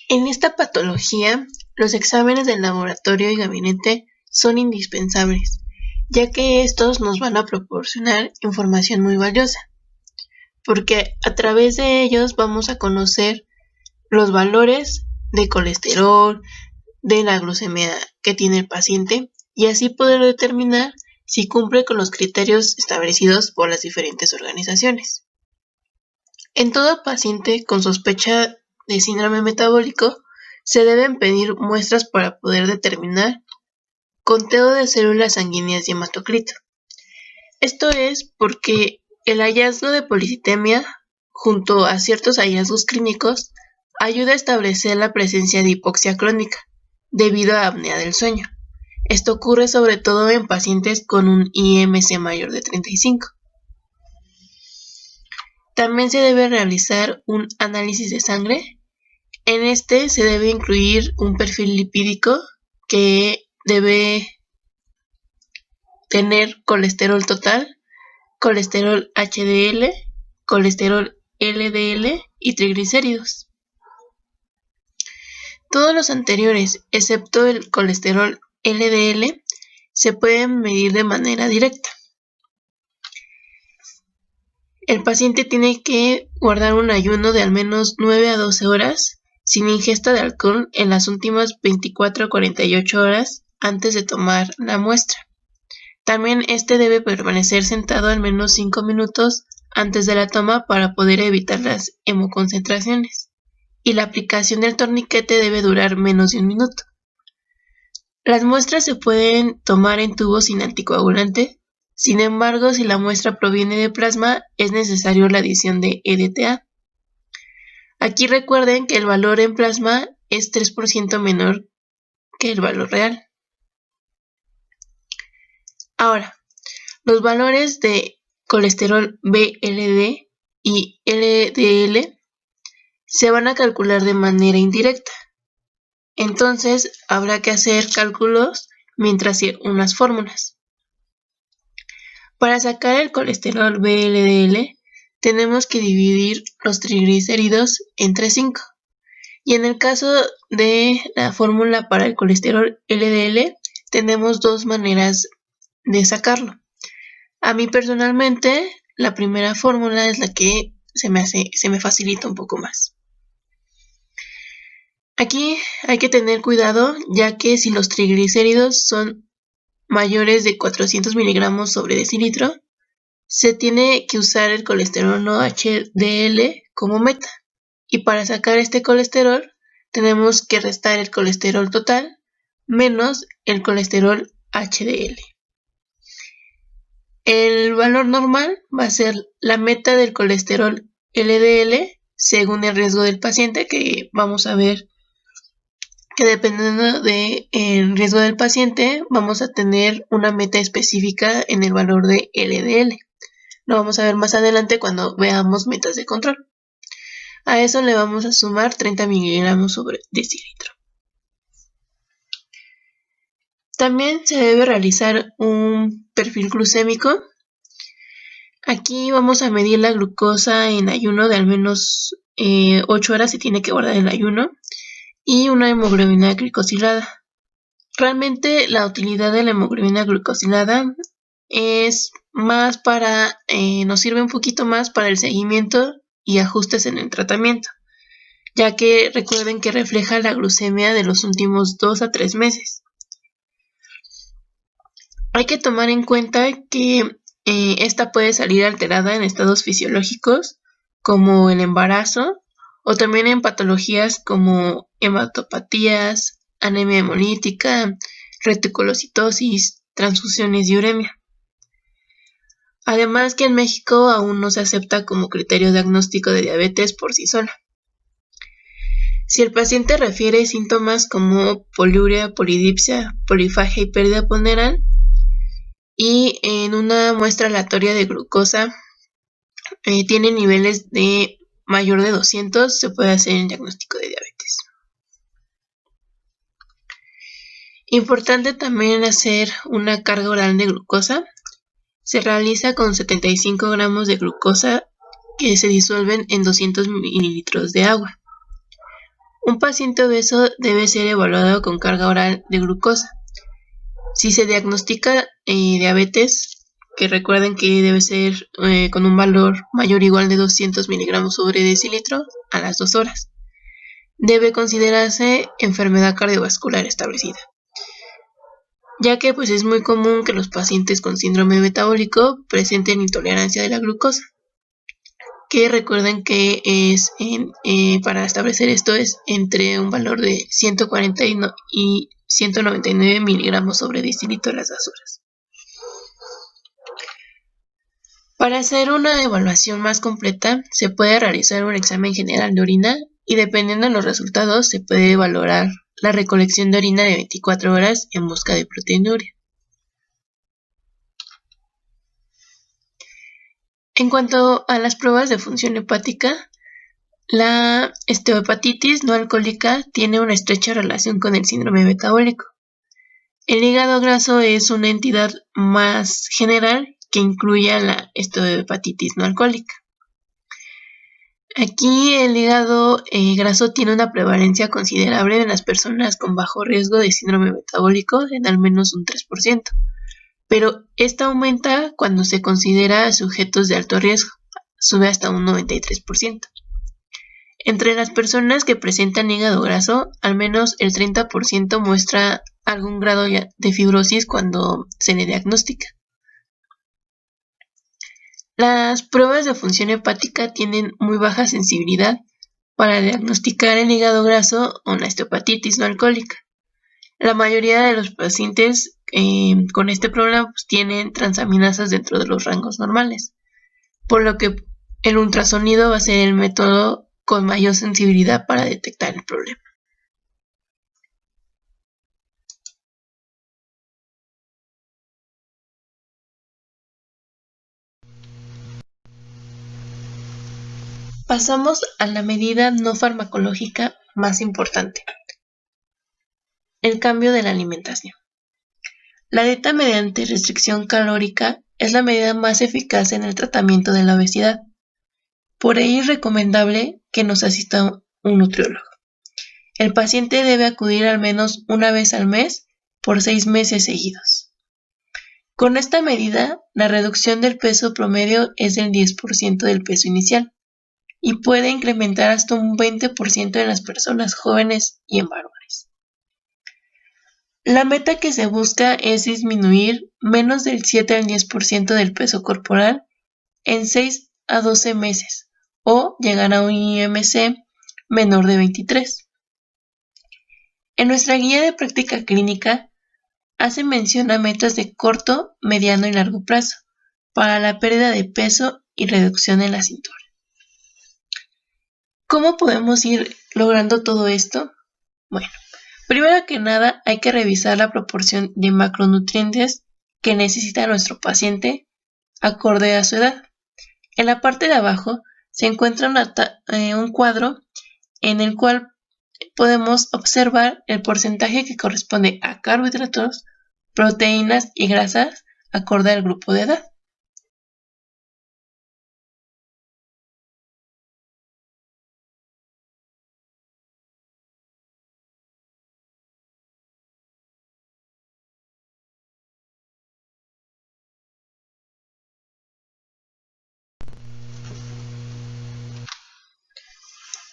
En esta patología, los exámenes del laboratorio y gabinete son indispensables, ya que estos nos van a proporcionar información muy valiosa, porque a través de ellos vamos a conocer los valores de colesterol, de la glucemia que tiene el paciente, y así poder determinar si cumple con los criterios establecidos por las diferentes organizaciones. En todo paciente con sospecha de síndrome metabólico Se deben pedir muestras para poder determinar conteo de células sanguíneas y hematocrito. Esto es porque el hallazgo de policitemia, junto a ciertos hallazgos clínicos, ayuda a establecer la presencia de hipoxia crónica, debido a apnea del sueño. Esto ocurre sobre todo en pacientes con un IMC mayor de 35. También se debe realizar un análisis de sangre. En este se debe incluir un perfil lipídico que debe tener colesterol total, colesterol HDL, colesterol LDL y triglicéridos. Todos los anteriores, excepto el colesterol LDL, se pueden medir de manera directa. El paciente tiene que guardar un ayuno de al menos 9 a 12 horas sin ingesta de alcohol en las últimas 24 a 48 horas antes de tomar la muestra. También debe permanecer sentado al menos 5 minutos antes de la toma para poder evitar las hemoconcentraciones. Y la aplicación del torniquete debe durar menos de 1 minuto. Las muestras se pueden tomar en tubos sin anticoagulante. Sin embargo, si la muestra proviene de plasma, es necesario la adición de EDTA. Aquí recuerden que el valor en plasma es 3% menor que el valor real. Ahora, los valores de colesterol VLD y LDL se van a calcular de manera indirecta. Entonces, habrá que hacer cálculos mientras unas fórmulas. Para sacar el colesterol VLDL, tenemos que dividir los triglicéridos entre 5. Y en el caso de la fórmula para el colesterol LDL, tenemos dos maneras de sacarlo. A mí personalmente, la primera fórmula es la que se me facilita un poco más. Aquí hay que tener cuidado, ya que si los triglicéridos son mayores de 400 miligramos sobre decilitro, se tiene que usar el colesterol no HDL como meta. Y para sacar este colesterol, tenemos que restar el colesterol total menos el colesterol HDL. El valor normal va a ser la meta del colesterol LDL según el riesgo del paciente, que vamos a ver que dependiendo del riesgo del paciente vamos a tener una meta específica en el valor de LDL. Lo vamos a ver más adelante cuando veamos metas de control. A eso le vamos a sumar 30 miligramos sobre decilitro. También se debe realizar un perfil glucémico. Aquí vamos a medir la glucosa en ayuno de al menos 8 horas, se tiene que guardar el ayuno, y una hemoglobina glicosilada. Realmente la utilidad de la hemoglobina glicosilada es más nos sirve un poquito más para el seguimiento y ajustes en el tratamiento, ya que recuerden que refleja la glucemia de los últimos 2 a 3 meses. Hay que tomar en cuenta que esta puede salir alterada en estados fisiológicos como el embarazo o también en patologías como hematopatías, anemia hemolítica, reticulocitosis, transfusiones y uremia. Además que en México aún no se acepta como criterio diagnóstico de diabetes por sí sola. Si el paciente refiere síntomas como poliuria, polidipsia, polifagia y pérdida ponderal, y en una muestra aleatoria de glucosa tiene niveles de mayor de 200, se puede hacer el diagnóstico de diabetes. Importante también hacer una carga oral de glucosa. Se realiza con 75 gramos de glucosa que se disuelven en 200 mililitros de agua. Un paciente obeso debe ser evaluado con carga oral de glucosa. Si se diagnostica diabetes, que recuerden que debe ser con un valor mayor o igual de 200 miligramos sobre decilitro a las 2 horas. Debe considerarse enfermedad cardiovascular establecida, ya que es muy común que los pacientes con síndrome metabólico presenten intolerancia de la glucosa, que recuerden que es para establecer esto es entre un valor de 140 y 199 miligramos sobre decilitros de azules. Para hacer una evaluación más completa, se puede realizar un examen general de orina y dependiendo de los resultados se puede valorar la recolección de orina de 24 horas en busca de proteinuria. En cuanto a las pruebas de función hepática, la esteatohepatitis no alcohólica tiene una estrecha relación con el síndrome metabólico. El hígado graso es una entidad más general que incluye a la esteatohepatitis no alcohólica. Aquí el hígado graso tiene una prevalencia considerable en las personas con bajo riesgo de síndrome metabólico en al menos un 3%, pero esta aumenta cuando se considera sujetos de alto riesgo, sube hasta un 93%. Entre las personas que presentan hígado graso, al menos el 30% muestra algún grado de fibrosis cuando se le diagnostica. Las pruebas de función hepática tienen muy baja sensibilidad para diagnosticar el hígado graso o la esteatohepatitis no alcohólica. La mayoría de los pacientes con este problema tienen transaminasas dentro de los rangos normales, por lo que el ultrasonido va a ser el método con mayor sensibilidad para detectar el problema. Pasamos a la medida no farmacológica más importante, el cambio de la alimentación. La dieta mediante restricción calórica es la medida más eficaz en el tratamiento de la obesidad. Por ello es recomendable que nos asista un nutriólogo. El paciente debe acudir al menos una vez al mes por 6 meses seguidos. Con esta medida, la reducción del peso promedio es del 10% del peso inicial y puede incrementar hasta un 20% en las personas jóvenes y en varones. La meta que se busca es disminuir menos del 7 al 10% del peso corporal en 6 a 12 meses o llegar a un IMC menor de 23. En nuestra guía de práctica clínica hace mención a metas de corto, mediano y largo plazo para la pérdida de peso y reducción en la cintura. ¿Cómo podemos ir logrando todo esto? Bueno, primero que nada hay que revisar la proporción de macronutrientes que necesita nuestro paciente acorde a su edad. En la parte de abajo se encuentra un cuadro en el cual podemos observar el porcentaje que corresponde a carbohidratos, proteínas y grasas acorde al grupo de edad.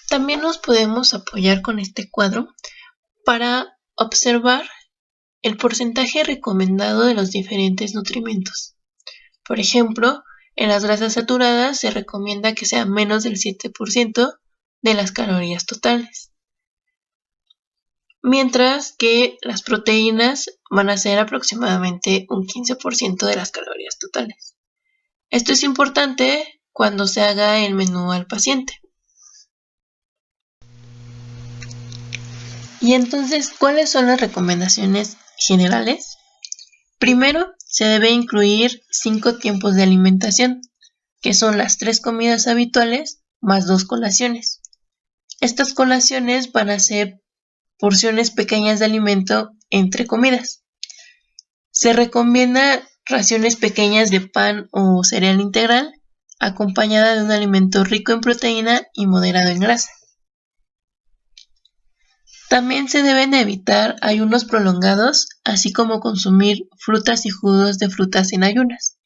También nos podemos apoyar con este cuadro para observar el porcentaje recomendado de los diferentes nutrimentos. Por ejemplo, en las grasas saturadas se recomienda que sea menos del 7% de las calorías totales, mientras que las proteínas van a ser aproximadamente un 15% de las calorías totales. Esto es importante cuando se haga el menú al paciente. Y entonces, ¿cuáles son las recomendaciones generales? Primero, se debe incluir 5 tiempos de alimentación, que son las 3 comidas habituales más 2 colaciones. Estas colaciones van a ser porciones pequeñas de alimento entre comidas. Se recomienda raciones pequeñas de pan o cereal integral, acompañada de un alimento rico en proteína y moderado en grasa. También se deben evitar ayunos prolongados, así como consumir frutas y jugos de frutas en ayunas.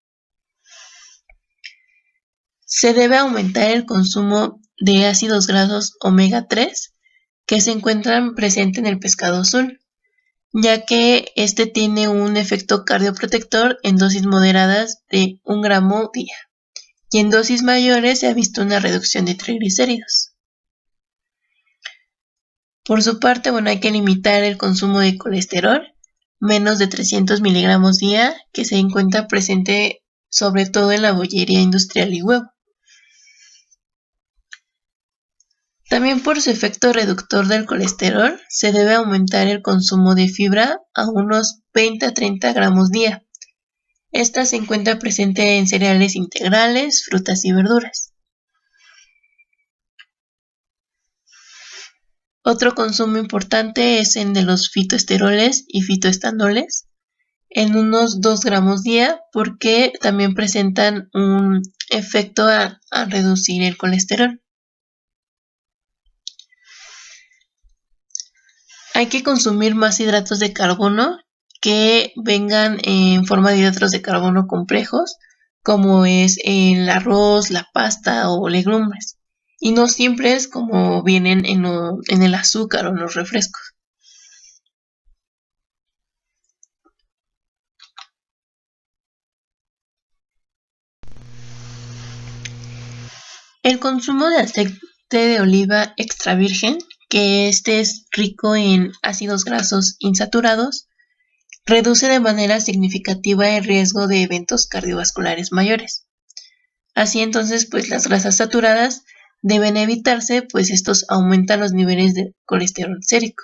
Se debe aumentar el consumo de ácidos grasos omega 3 que se encuentran presentes en el pescado azul, ya que este tiene un efecto cardioprotector en dosis moderadas de 1 gramo día y en dosis mayores se ha visto una reducción de triglicéridos. Por su parte, hay que limitar el consumo de colesterol, menos de 300 miligramos día, que se encuentra presente sobre todo en la bollería industrial y huevo. También por su efecto reductor del colesterol, se debe aumentar el consumo de fibra a unos 20 a 30 gramos día. Esta se encuentra presente en cereales integrales, frutas y verduras. Otro consumo importante es el de los fitoesteroles y fitoestanoles, en unos 2 gramos día, porque también presentan un efecto a reducir el colesterol. Hay que consumir más hidratos de carbono que vengan en forma de hidratos de carbono complejos, como es el arroz, la pasta o legumbres. Y no siempre es como vienen en el azúcar o en los refrescos. El consumo de aceite de oliva extra virgen, que este es rico en ácidos grasos insaturados, reduce de manera significativa el riesgo de eventos cardiovasculares mayores. Así entonces, pues las grasas saturadas deben evitarse, pues estos aumentan los niveles de colesterol sérico.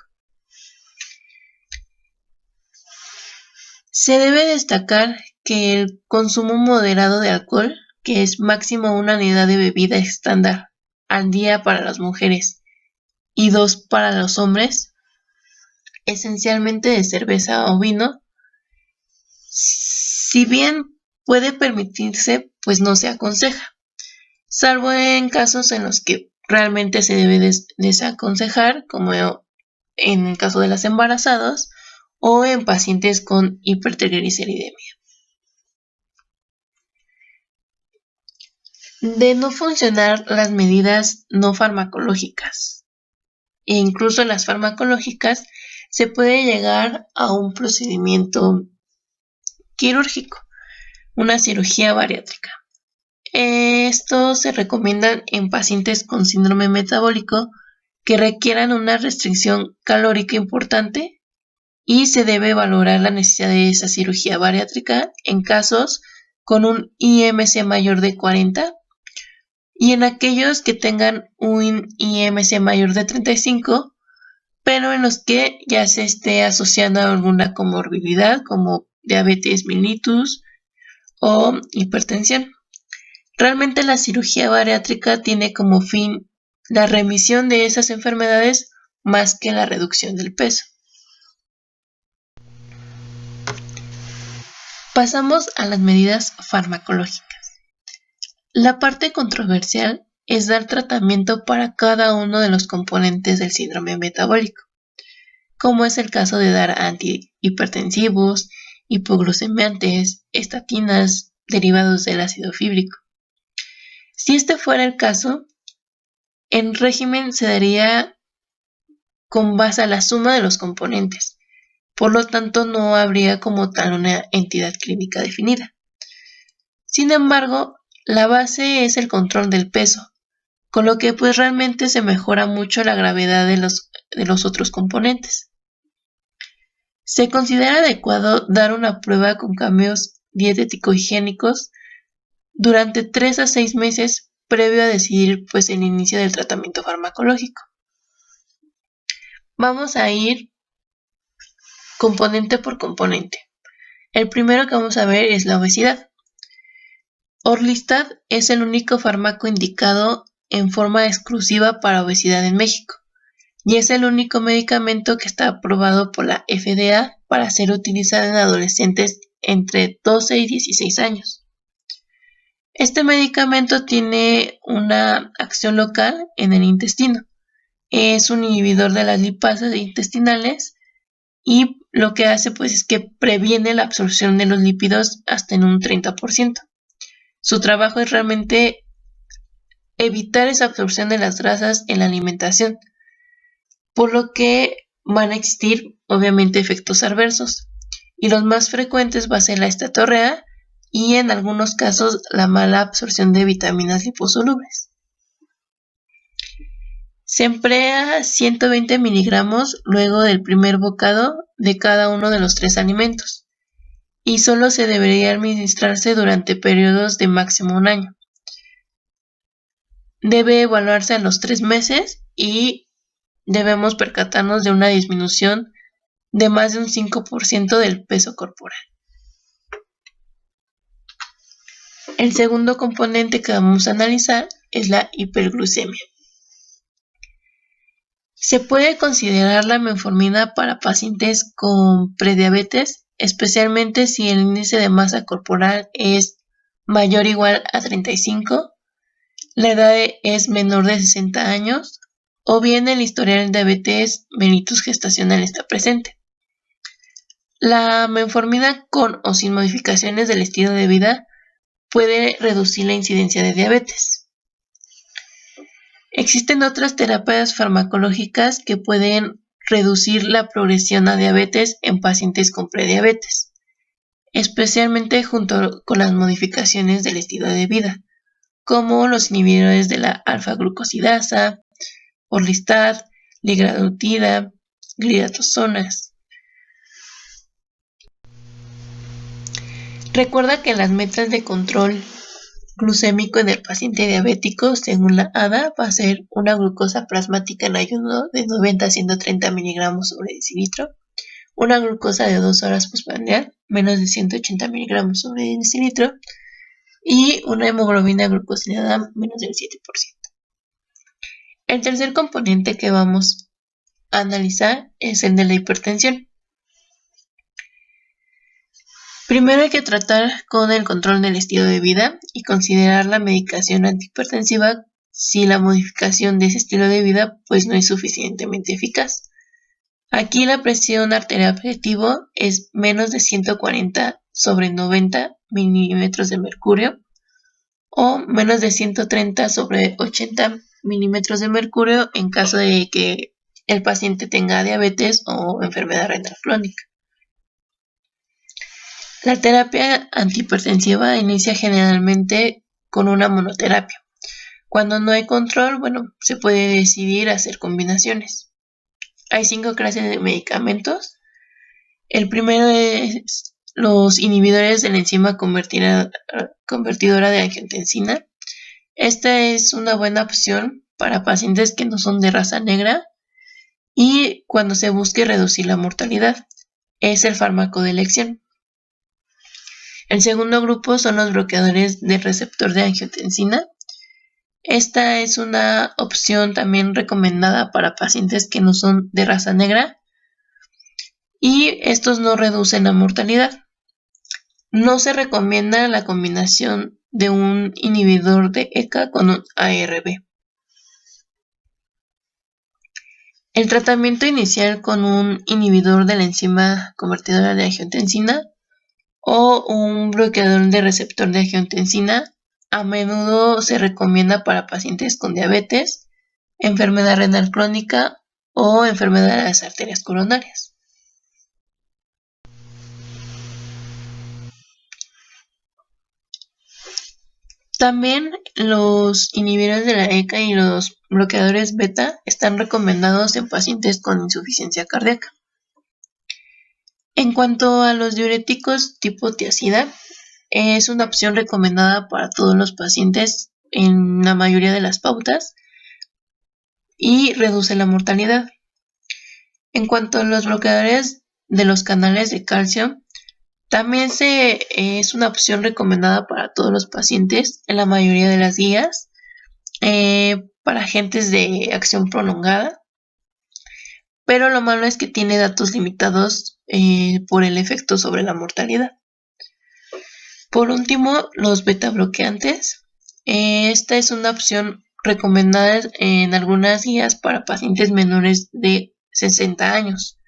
Se debe destacar que el consumo moderado de alcohol, que es máximo una unidad de bebida estándar al día para las mujeres y 2 para los hombres, esencialmente de cerveza o vino, si bien puede permitirse, pues no se aconseja, salvo en casos en los que realmente se debe desaconsejar, como en el caso de las embarazadas o en pacientes con hipertrigliceridemia. De no funcionar las medidas no farmacológicas e incluso las farmacológicas, se puede llegar a un procedimiento quirúrgico, una cirugía bariátrica. Esto se recomienda en pacientes con síndrome metabólico que requieran una restricción calórica importante, y se debe valorar la necesidad de esa cirugía bariátrica en casos con un IMC mayor de 40 y en aquellos que tengan un IMC mayor de 35, pero en los que ya se esté asociando a alguna comorbilidad como diabetes mellitus o hipertensión. Realmente la cirugía bariátrica tiene como fin la remisión de esas enfermedades más que la reducción del peso. Pasamos a las medidas farmacológicas. La parte controversial es dar tratamiento para cada uno de los componentes del síndrome metabólico, como es el caso de dar antihipertensivos, hipoglucemiantes, estatinas, derivados del ácido fíbrico. Si este fuera el caso, el régimen se daría con base a la suma de los componentes, por lo tanto no habría como tal una entidad clínica definida. Sin embargo, la base es el control del peso, con lo que pues realmente se mejora mucho la gravedad de los otros componentes. Se considera adecuado dar una prueba con cambios dietético-higiénicos durante 3 a 6 meses previo a decidir pues el inicio del tratamiento farmacológico. Vamos a ir componente por componente. El primero que vamos a ver es la obesidad. Orlistat es el único fármaco indicado en forma exclusiva para obesidad en México y es el único medicamento que está aprobado por la FDA para ser utilizado en adolescentes entre 12 y 16 años. Este medicamento tiene una acción local en el intestino. Es un inhibidor de las lipasas intestinales y lo que hace pues es que previene la absorción de los lípidos hasta en un 30%. Su trabajo es realmente evitar esa absorción de las grasas en la alimentación, por lo que van a existir obviamente efectos adversos y los más frecuentes va a ser la estatorrea, y en algunos casos la mala absorción de vitaminas liposolubles. Se emplea 120 miligramos luego del primer bocado de cada uno de los 3 alimentos y solo se debería administrarse durante periodos de máximo 1 año. Debe evaluarse a los 3 meses y debemos percatarnos de una disminución de más de un 5% del peso corporal. El segundo componente que vamos a analizar es la hiperglucemia. Se puede considerar la metformina para pacientes con prediabetes, especialmente si el índice de masa corporal es mayor o igual a 35, la edad es menor de 60 años o bien el historial de diabetes mellitus gestacional está presente. La metformina con o sin modificaciones del estilo de vida puede reducir la incidencia de diabetes. Existen otras terapias farmacológicas que pueden reducir la progresión a diabetes en pacientes con prediabetes, especialmente junto con las modificaciones del estilo de vida, como los inhibidores de la alfa-glucosidasa, orlistat, ligadotida, glitatozonas. Recuerda que las metas de control glucémico en el paciente diabético, según la ADA, va a ser una glucosa plasmática en ayuno de 90 a 130 miligramos sobre decilitro, una glucosa de 2 horas postprandial, menos de 180 miligramos sobre decilitro, y una hemoglobina glucosilada menos del 7%. El tercer componente que vamos a analizar es el de la hipertensión. Primero hay que tratar con el control del estilo de vida y considerar la medicación antihipertensiva si la modificación de ese estilo de vida pues no es suficientemente eficaz. Aquí la presión arterial objetivo es menos de 140 sobre 90 milímetros de mercurio o menos de 130 sobre 80 milímetros de mercurio en caso de que el paciente tenga diabetes o enfermedad renal crónica. La terapia antihipertensiva inicia generalmente con una monoterapia. Cuando no hay control, se puede decidir hacer combinaciones. Hay 5 clases de medicamentos. El primero es los inhibidores de la enzima convertidora de angiotensina. Esta es una buena opción para pacientes que no son de raza negra y cuando se busque reducir la mortalidad. Es el fármaco de elección. El segundo grupo son los bloqueadores del receptor de angiotensina. Esta es una opción también recomendada para pacientes que no son de raza negra y estos no reducen la mortalidad. No se recomienda la combinación de un inhibidor de ECA con un ARB. El tratamiento inicial con un inhibidor de la enzima convertidora de angiotensina o un bloqueador de receptor de angiotensina a menudo se recomienda para pacientes con diabetes, enfermedad renal crónica o enfermedad de las arterias coronarias. También los inhibidores de la ECA y los bloqueadores beta están recomendados en pacientes con insuficiencia cardíaca. En cuanto a los diuréticos tipo tiazida, es una opción recomendada para todos los pacientes en la mayoría de las pautas y reduce la mortalidad. En cuanto a los bloqueadores de los canales de calcio, también es una opción recomendada para todos los pacientes en la mayoría de las guías, para agentes de acción prolongada, pero lo malo es que tiene datos limitados por el efecto sobre la mortalidad. Por último, los beta bloqueantes. Esta es una opción recomendada en algunas guías para pacientes menores de 60 años,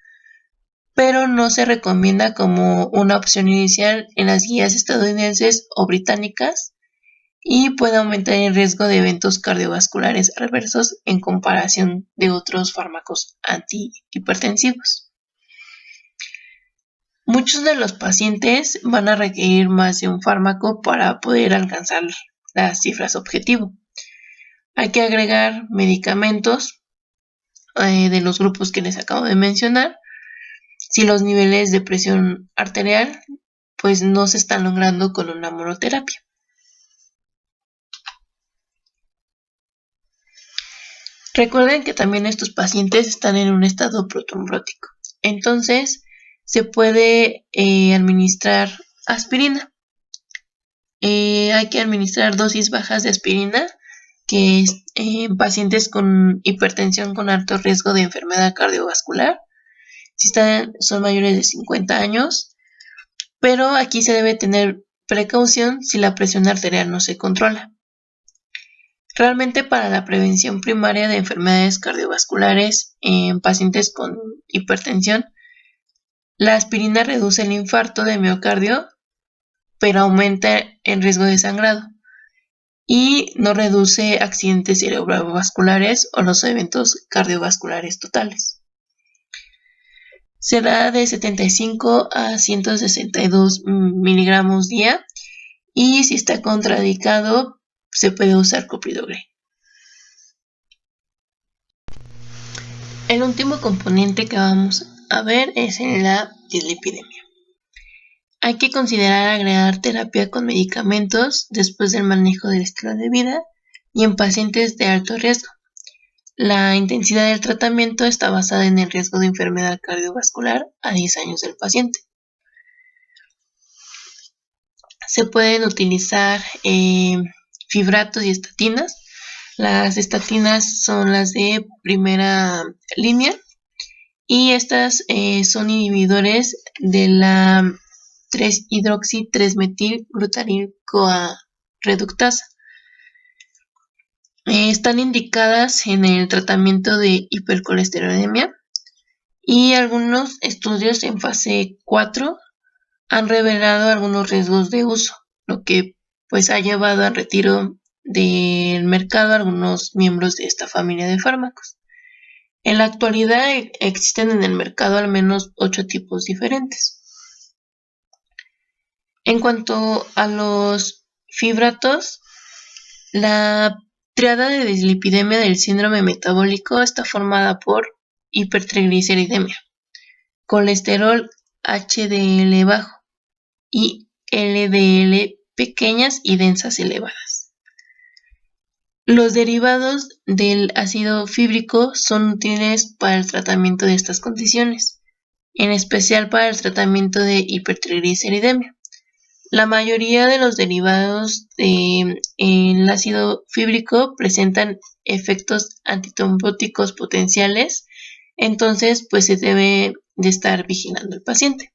pero no se recomienda como una opción inicial en las guías estadounidenses o británicas y puede aumentar el riesgo de eventos cardiovasculares reversos en comparación de otros fármacos antihipertensivos. Muchos de los pacientes van a requerir más de un fármaco para poder alcanzar las cifras objetivo. Hay que agregar medicamentos de los grupos que les acabo de mencionar si los niveles de presión arterial pues no se están logrando con una monoterapia. Recuerden que también estos pacientes están en un estado protrombótico, entonces se puede administrar aspirina. Hay que administrar dosis bajas de aspirina, que es en pacientes con hipertensión con alto riesgo de enfermedad cardiovascular, si son mayores de 50 años, pero aquí se debe tener precaución si la presión arterial no se controla. Realmente para la prevención primaria de enfermedades cardiovasculares en pacientes con hipertensión, la aspirina reduce el infarto de miocardio, pero aumenta el riesgo de sangrado y no reduce accidentes cerebrovasculares o los eventos cardiovasculares totales. Se da de 75 a 162 miligramos día y si está contraindicado se puede usar clopidogrel. El último componente que vamos a ver es en la dislipidemia. Hay que considerar agregar terapia con medicamentos después del manejo del estilo de vida y en pacientes de alto riesgo. La intensidad del tratamiento está basada en el riesgo de enfermedad cardiovascular a 10 años del paciente. Se pueden utilizar fibratos y estatinas. Las estatinas son las de primera línea y estas son inhibidores de la 3-hidroxi-3-metil-glutarilcoa reductasa. Están indicadas en el tratamiento de hipercolesterolemia y algunos estudios en fase 4 han revelado algunos riesgos de uso, lo que pues ha llevado al retiro del mercado a algunos miembros de esta familia de fármacos. En la actualidad existen en el mercado al menos 8 tipos diferentes. En cuanto a los fibratos, la triada de dislipidemia del síndrome metabólico está formada por hipertrigliceridemia, colesterol HDL bajo y LDL pequeñas y densas elevadas. Los derivados del ácido fíbrico son útiles para el tratamiento de estas condiciones, en especial para el tratamiento de hipertrigliceridemia. La mayoría de los derivados del ácido fíbrico presentan efectos antitrombóticos potenciales, entonces pues se debe de estar vigilando al paciente.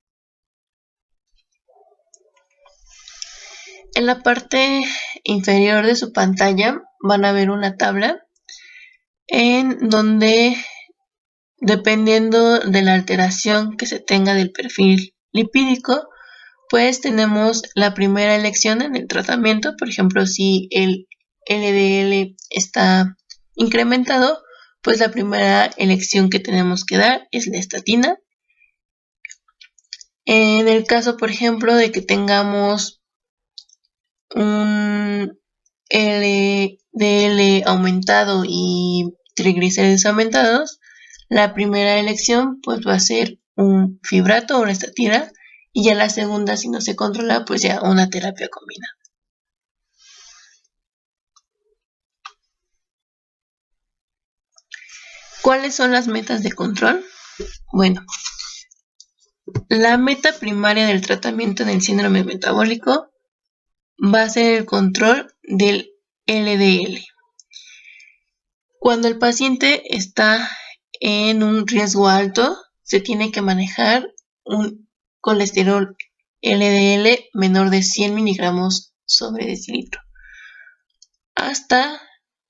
En la parte inferior de su pantalla van a ver una tabla en donde, dependiendo de la alteración que se tenga del perfil lipídico, pues tenemos la primera elección en el tratamiento. Por ejemplo, si el LDL está incrementado, pues la primera elección que tenemos que dar es la estatina. En el caso, por ejemplo, de que tengamos un LDL aumentado y triglicéridos aumentados, la primera elección pues va a ser un fibrato o una estatina, y ya la segunda, si no se controla, pues ya una terapia combinada. ¿Cuáles son las metas de control? Bueno, la meta primaria del tratamiento del síndrome metabólico va a ser el control del LDL. Cuando el paciente está en un riesgo alto, se tiene que manejar un colesterol LDL menor de 100 miligramos sobre decilitro.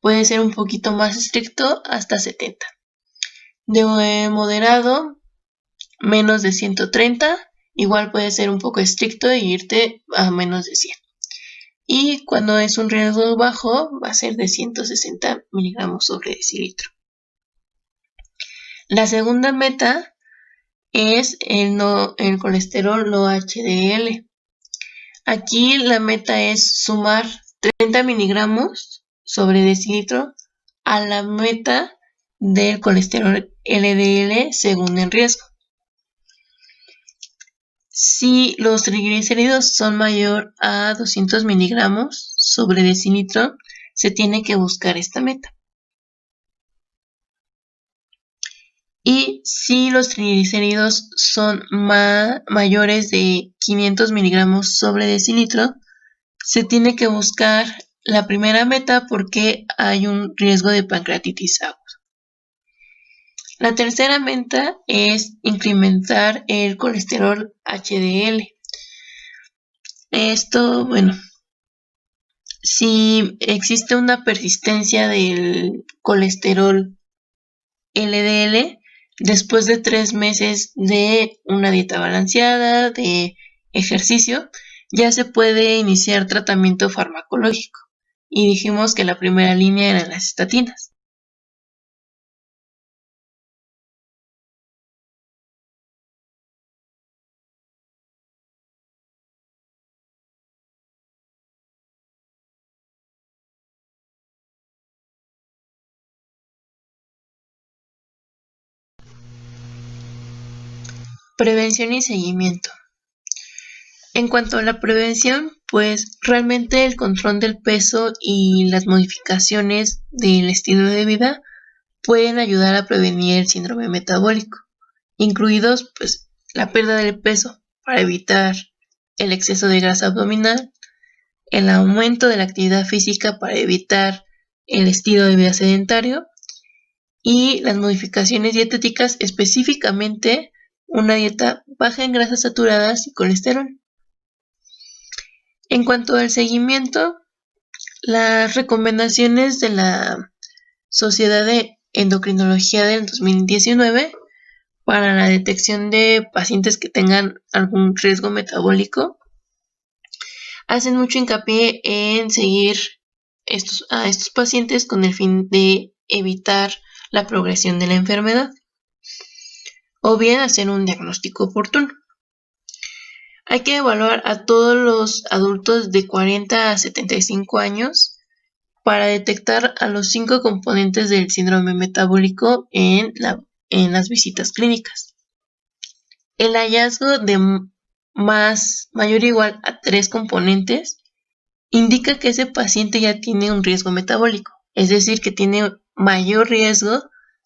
Puede ser un poquito más estricto, hasta 70. De moderado, menos de 130. Igual puede ser un poco estricto e irte a menos de 100. Y cuando es un riesgo bajo, va a ser de 160 miligramos sobre decilitro. La segunda meta es el colesterol no HDL. Aquí la meta es sumar 30 miligramos sobre decilitro a la meta del colesterol LDL según el riesgo. Si los triglicéridos son mayor a 200 miligramos sobre decilitro, se tiene que buscar esta meta. Y si los triglicéridos son mayores de 500 miligramos sobre decilitro, se tiene que buscar la primera meta porque hay un riesgo de pancreatitis aguda. La tercera meta es incrementar el colesterol HDL. Esto, si existe una persistencia del colesterol LDL después de 3 meses de una dieta balanceada, de ejercicio, ya se puede iniciar tratamiento farmacológico. Y dijimos que la primera línea eran las estatinas. Prevención y seguimiento. En cuanto a la prevención, pues realmente el control del peso y las modificaciones del estilo de vida pueden ayudar a prevenir el síndrome metabólico, incluidos pues la pérdida del peso para evitar el exceso de grasa abdominal, el aumento de la actividad física para evitar el estilo de vida sedentario y las modificaciones dietéticas, específicamente una dieta baja en grasas saturadas y colesterol. En cuanto al seguimiento, las recomendaciones de la Sociedad de Endocrinología del 2019 para la detección de pacientes que tengan algún riesgo metabólico hacen mucho hincapié en seguir a estos pacientes con el fin de evitar la progresión de la enfermedad o bien hacer un diagnóstico oportuno. Hay que evaluar a todos los adultos de 40 a 75 años para detectar a los 5 componentes del síndrome metabólico en las visitas clínicas. El hallazgo de mayor o igual a 3 componentes indica que ese paciente ya tiene un riesgo metabólico, es decir, que tiene mayor riesgo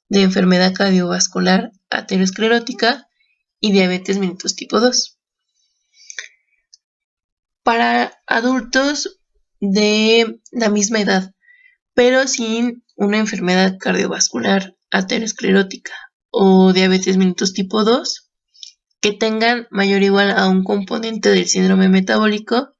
de enfermedad cardiovascular aterosclerótica y diabetes mellitus tipo 2. Para adultos de la misma edad, pero sin una enfermedad cardiovascular aterosclerótica o diabetes mellitus tipo 2, que tengan mayor o igual a un componente del síndrome metabólico,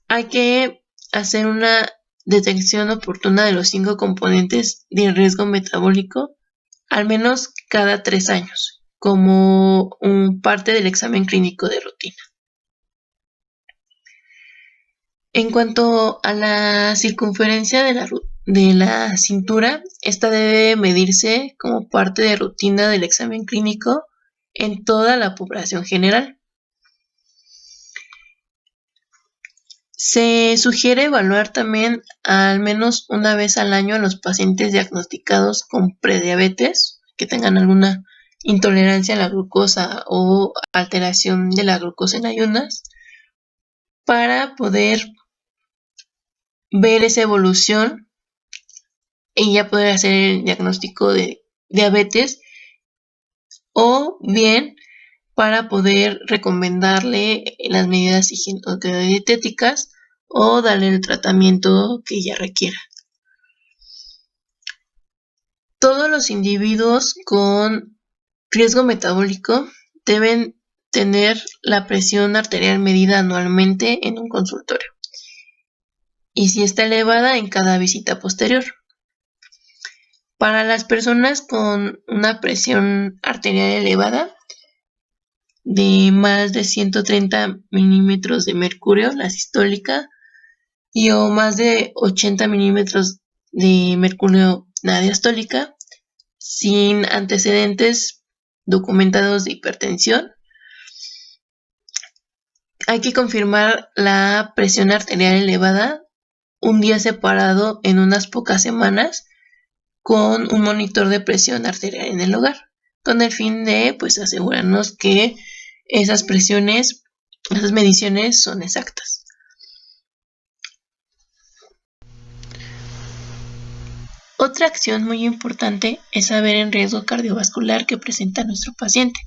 hay que hacer una detección oportuna de los 5 componentes de riesgo metabólico al menos cada 3 años, como parte del examen clínico de rutina. En cuanto a la circunferencia de la cintura, esta debe medirse como parte de rutina del examen clínico en toda la población general. Se sugiere evaluar también al menos una vez al año a los pacientes diagnosticados con prediabetes, que tengan alguna intolerancia a la glucosa o alteración de la glucosa en ayunas, para poder ver esa evolución y ya poder hacer el diagnóstico de diabetes o bien para poder recomendarle las medidas higiénico-dietéticas o darle el tratamiento que ella requiera. Todos los individuos con riesgo metabólico deben tener la presión arterial medida anualmente en un consultorio y si está elevada en cada visita posterior. Para las personas con una presión arterial elevada de más de 130 milímetros de mercurio, la sistólica, y o más de 80 milímetros de mercurio, la diastólica, sin antecedentes documentados de hipertensión. Hay que confirmar la presión arterial elevada un día separado en unas pocas semanas con un monitor de presión arterial en el hogar, con el fin de asegurarnos que esas presiones, esas mediciones son exactas. Otra acción muy importante es saber el riesgo cardiovascular que presenta nuestro paciente,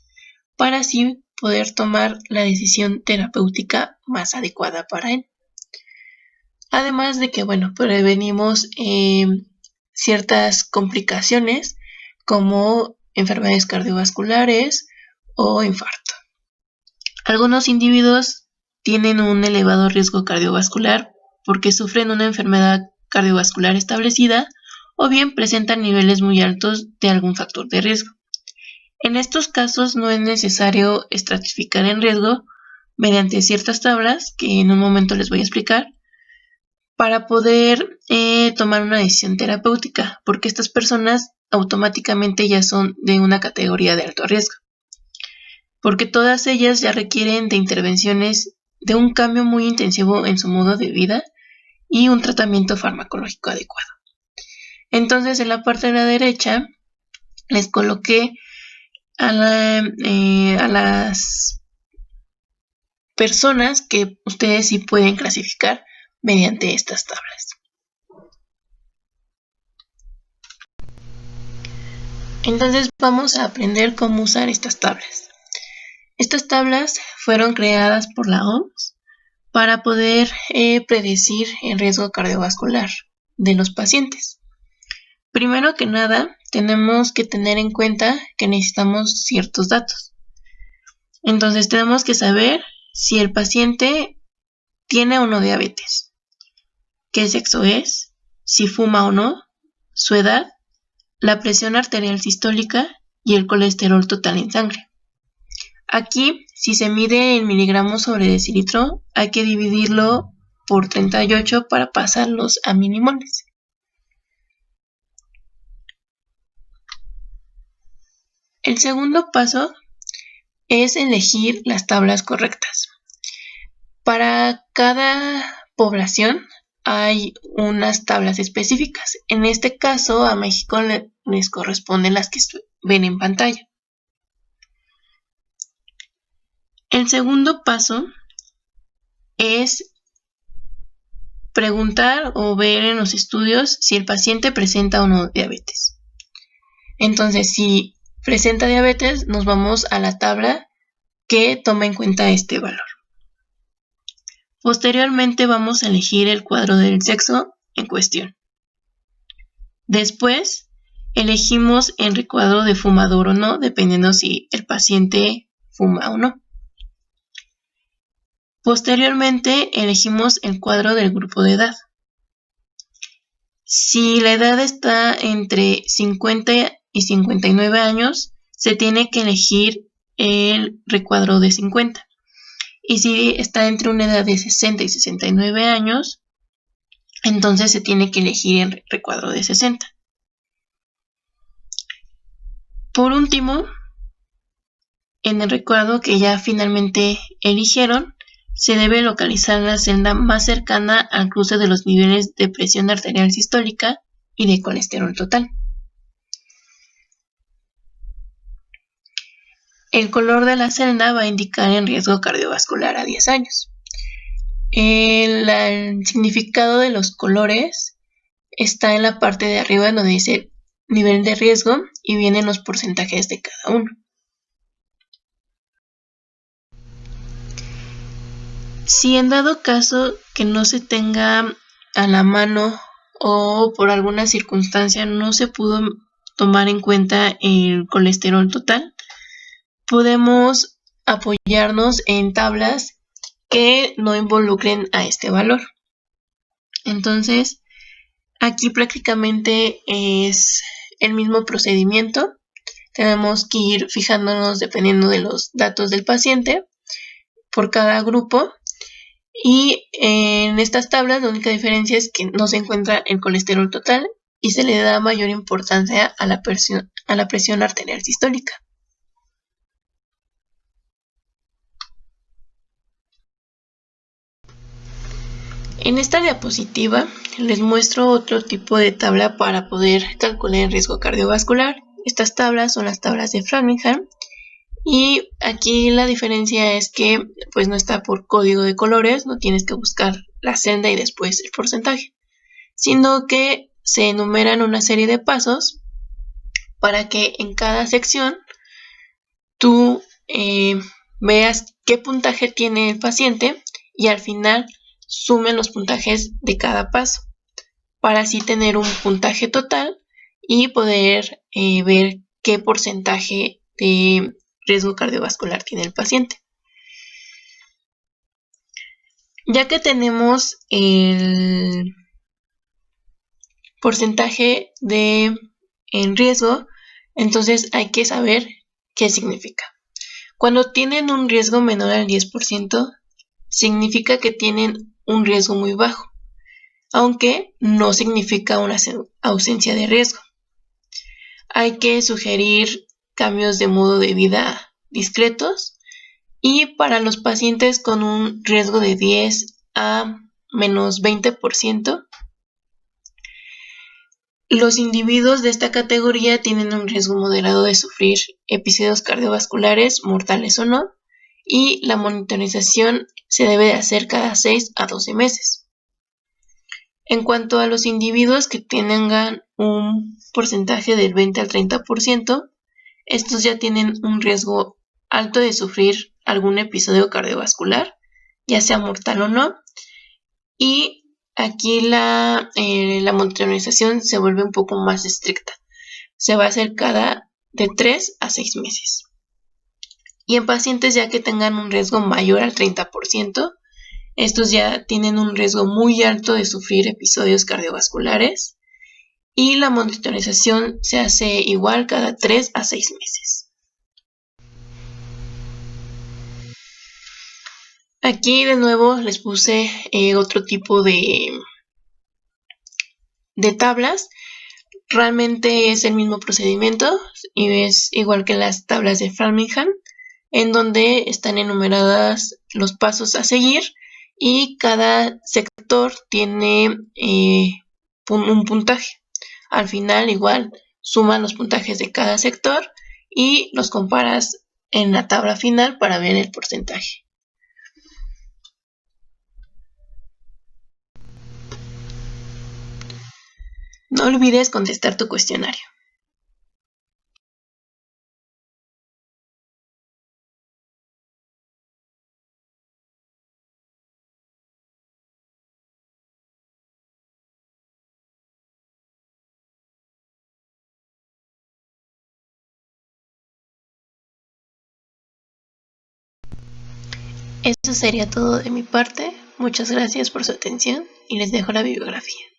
para así poder tomar la decisión terapéutica más adecuada para él. Además de que, prevenimos ciertas complicaciones como enfermedades cardiovasculares o infarto. Algunos individuos tienen un elevado riesgo cardiovascular porque sufren una enfermedad cardiovascular establecida o bien presentan niveles muy altos de algún factor de riesgo. En estos casos no es necesario estratificar en riesgo mediante ciertas tablas que en un momento les voy a explicar para poder tomar una decisión terapéutica, porque estas personas automáticamente ya son de una categoría de alto riesgo, porque todas ellas ya requieren de intervenciones de un cambio muy intensivo en su modo de vida y un tratamiento farmacológico adecuado. Entonces, en la parte de la derecha les coloqué a las personas que ustedes sí pueden clasificar mediante estas tablas. Entonces vamos a aprender cómo usar estas tablas. Estas tablas fueron creadas por la OMS para poder predecir el riesgo cardiovascular de los pacientes. Primero que nada, tenemos que tener en cuenta que necesitamos ciertos datos. Entonces tenemos que saber si el paciente tiene o no diabetes, qué sexo es, si fuma o no, su edad, la presión arterial sistólica y el colesterol total en sangre. Aquí, si se mide en miligramos sobre decilitro, hay que dividirlo por 38 para pasarlos a milimoles. El segundo paso es elegir las tablas correctas. Para cada población hay unas tablas específicas. En este caso, a México les corresponden las que ven en pantalla. El segundo paso es preguntar o ver en los estudios si el paciente presenta o no diabetes. Entonces, si presenta diabetes, nos vamos a la tabla que toma en cuenta este valor. Posteriormente vamos a elegir el cuadro del sexo en cuestión. Después, elegimos el recuadro de fumador o no, dependiendo si el paciente fuma o no. Posteriormente, elegimos el cuadro del grupo de edad. Si la edad está entre 50 y 59 años, se tiene que elegir el recuadro de 50. Y si está entre una edad de 60 y 69 años, entonces se tiene que elegir el recuadro de 60. Por último, en el recuadro que ya finalmente eligieron, se debe localizar la celda más cercana al cruce de los niveles de presión arterial sistólica y de colesterol total. El color de la celda va a indicar el riesgo cardiovascular a 10 años. El significado de los colores está en la parte de arriba donde dice nivel de riesgo y vienen los porcentajes de cada uno. Si en dado caso que no se tenga a la mano o por alguna circunstancia no se pudo tomar en cuenta el colesterol total, podemos apoyarnos en tablas que no involucren a este valor. Entonces, aquí prácticamente es el mismo procedimiento. Tenemos que ir fijándonos dependiendo de los datos del paciente por cada grupo. Y en estas tablas la única diferencia es que no se encuentra el colesterol total y se le da mayor importancia a la presión arterial sistólica. En esta diapositiva les muestro otro tipo de tabla para poder calcular el riesgo cardiovascular. Estas tablas son las tablas de Framingham y aquí la diferencia es que pues no está por código de colores, no tienes que buscar la celda y después el porcentaje, sino que se enumeran una serie de pasos para que en cada sección tú veas qué puntaje tiene el paciente y al final sumen los puntajes de cada paso para así tener un puntaje total y poder ver qué porcentaje de riesgo cardiovascular tiene el paciente. Ya que tenemos el porcentaje en riesgo, entonces hay que saber qué significa. Cuando tienen un riesgo menor al 10%, significa que tienen un riesgo muy bajo, aunque no significa una ausencia de riesgo. Hay que sugerir cambios de modo de vida discretos y para los pacientes con un riesgo de 10 a menos 20%, los individuos de esta categoría tienen un riesgo moderado de sufrir episodios cardiovasculares, mortales o no, y la monitorización se debe de hacer cada 6 a 12 meses. En cuanto a los individuos que tengan un porcentaje del 20 al 30%, estos ya tienen un riesgo alto de sufrir algún episodio cardiovascular, ya sea mortal o no, y aquí la monitorización se vuelve un poco más estricta. Se va a hacer cada de 3 a 6 meses. Y en pacientes ya que tengan un riesgo mayor al 30%, estos ya tienen un riesgo muy alto de sufrir episodios cardiovasculares y la monitorización se hace igual cada 3 a 6 meses. Aquí de nuevo les puse otro tipo de tablas. Realmente es el mismo procedimiento y es igual que las tablas de Framingham, en donde están enumeradas los pasos a seguir y cada sector tiene un puntaje. Al final igual suman los puntajes de cada sector y los comparas en la tabla final para ver el porcentaje. No olvides contestar tu cuestionario. Eso sería todo de mi parte. Muchas gracias por su atención y les dejo la bibliografía.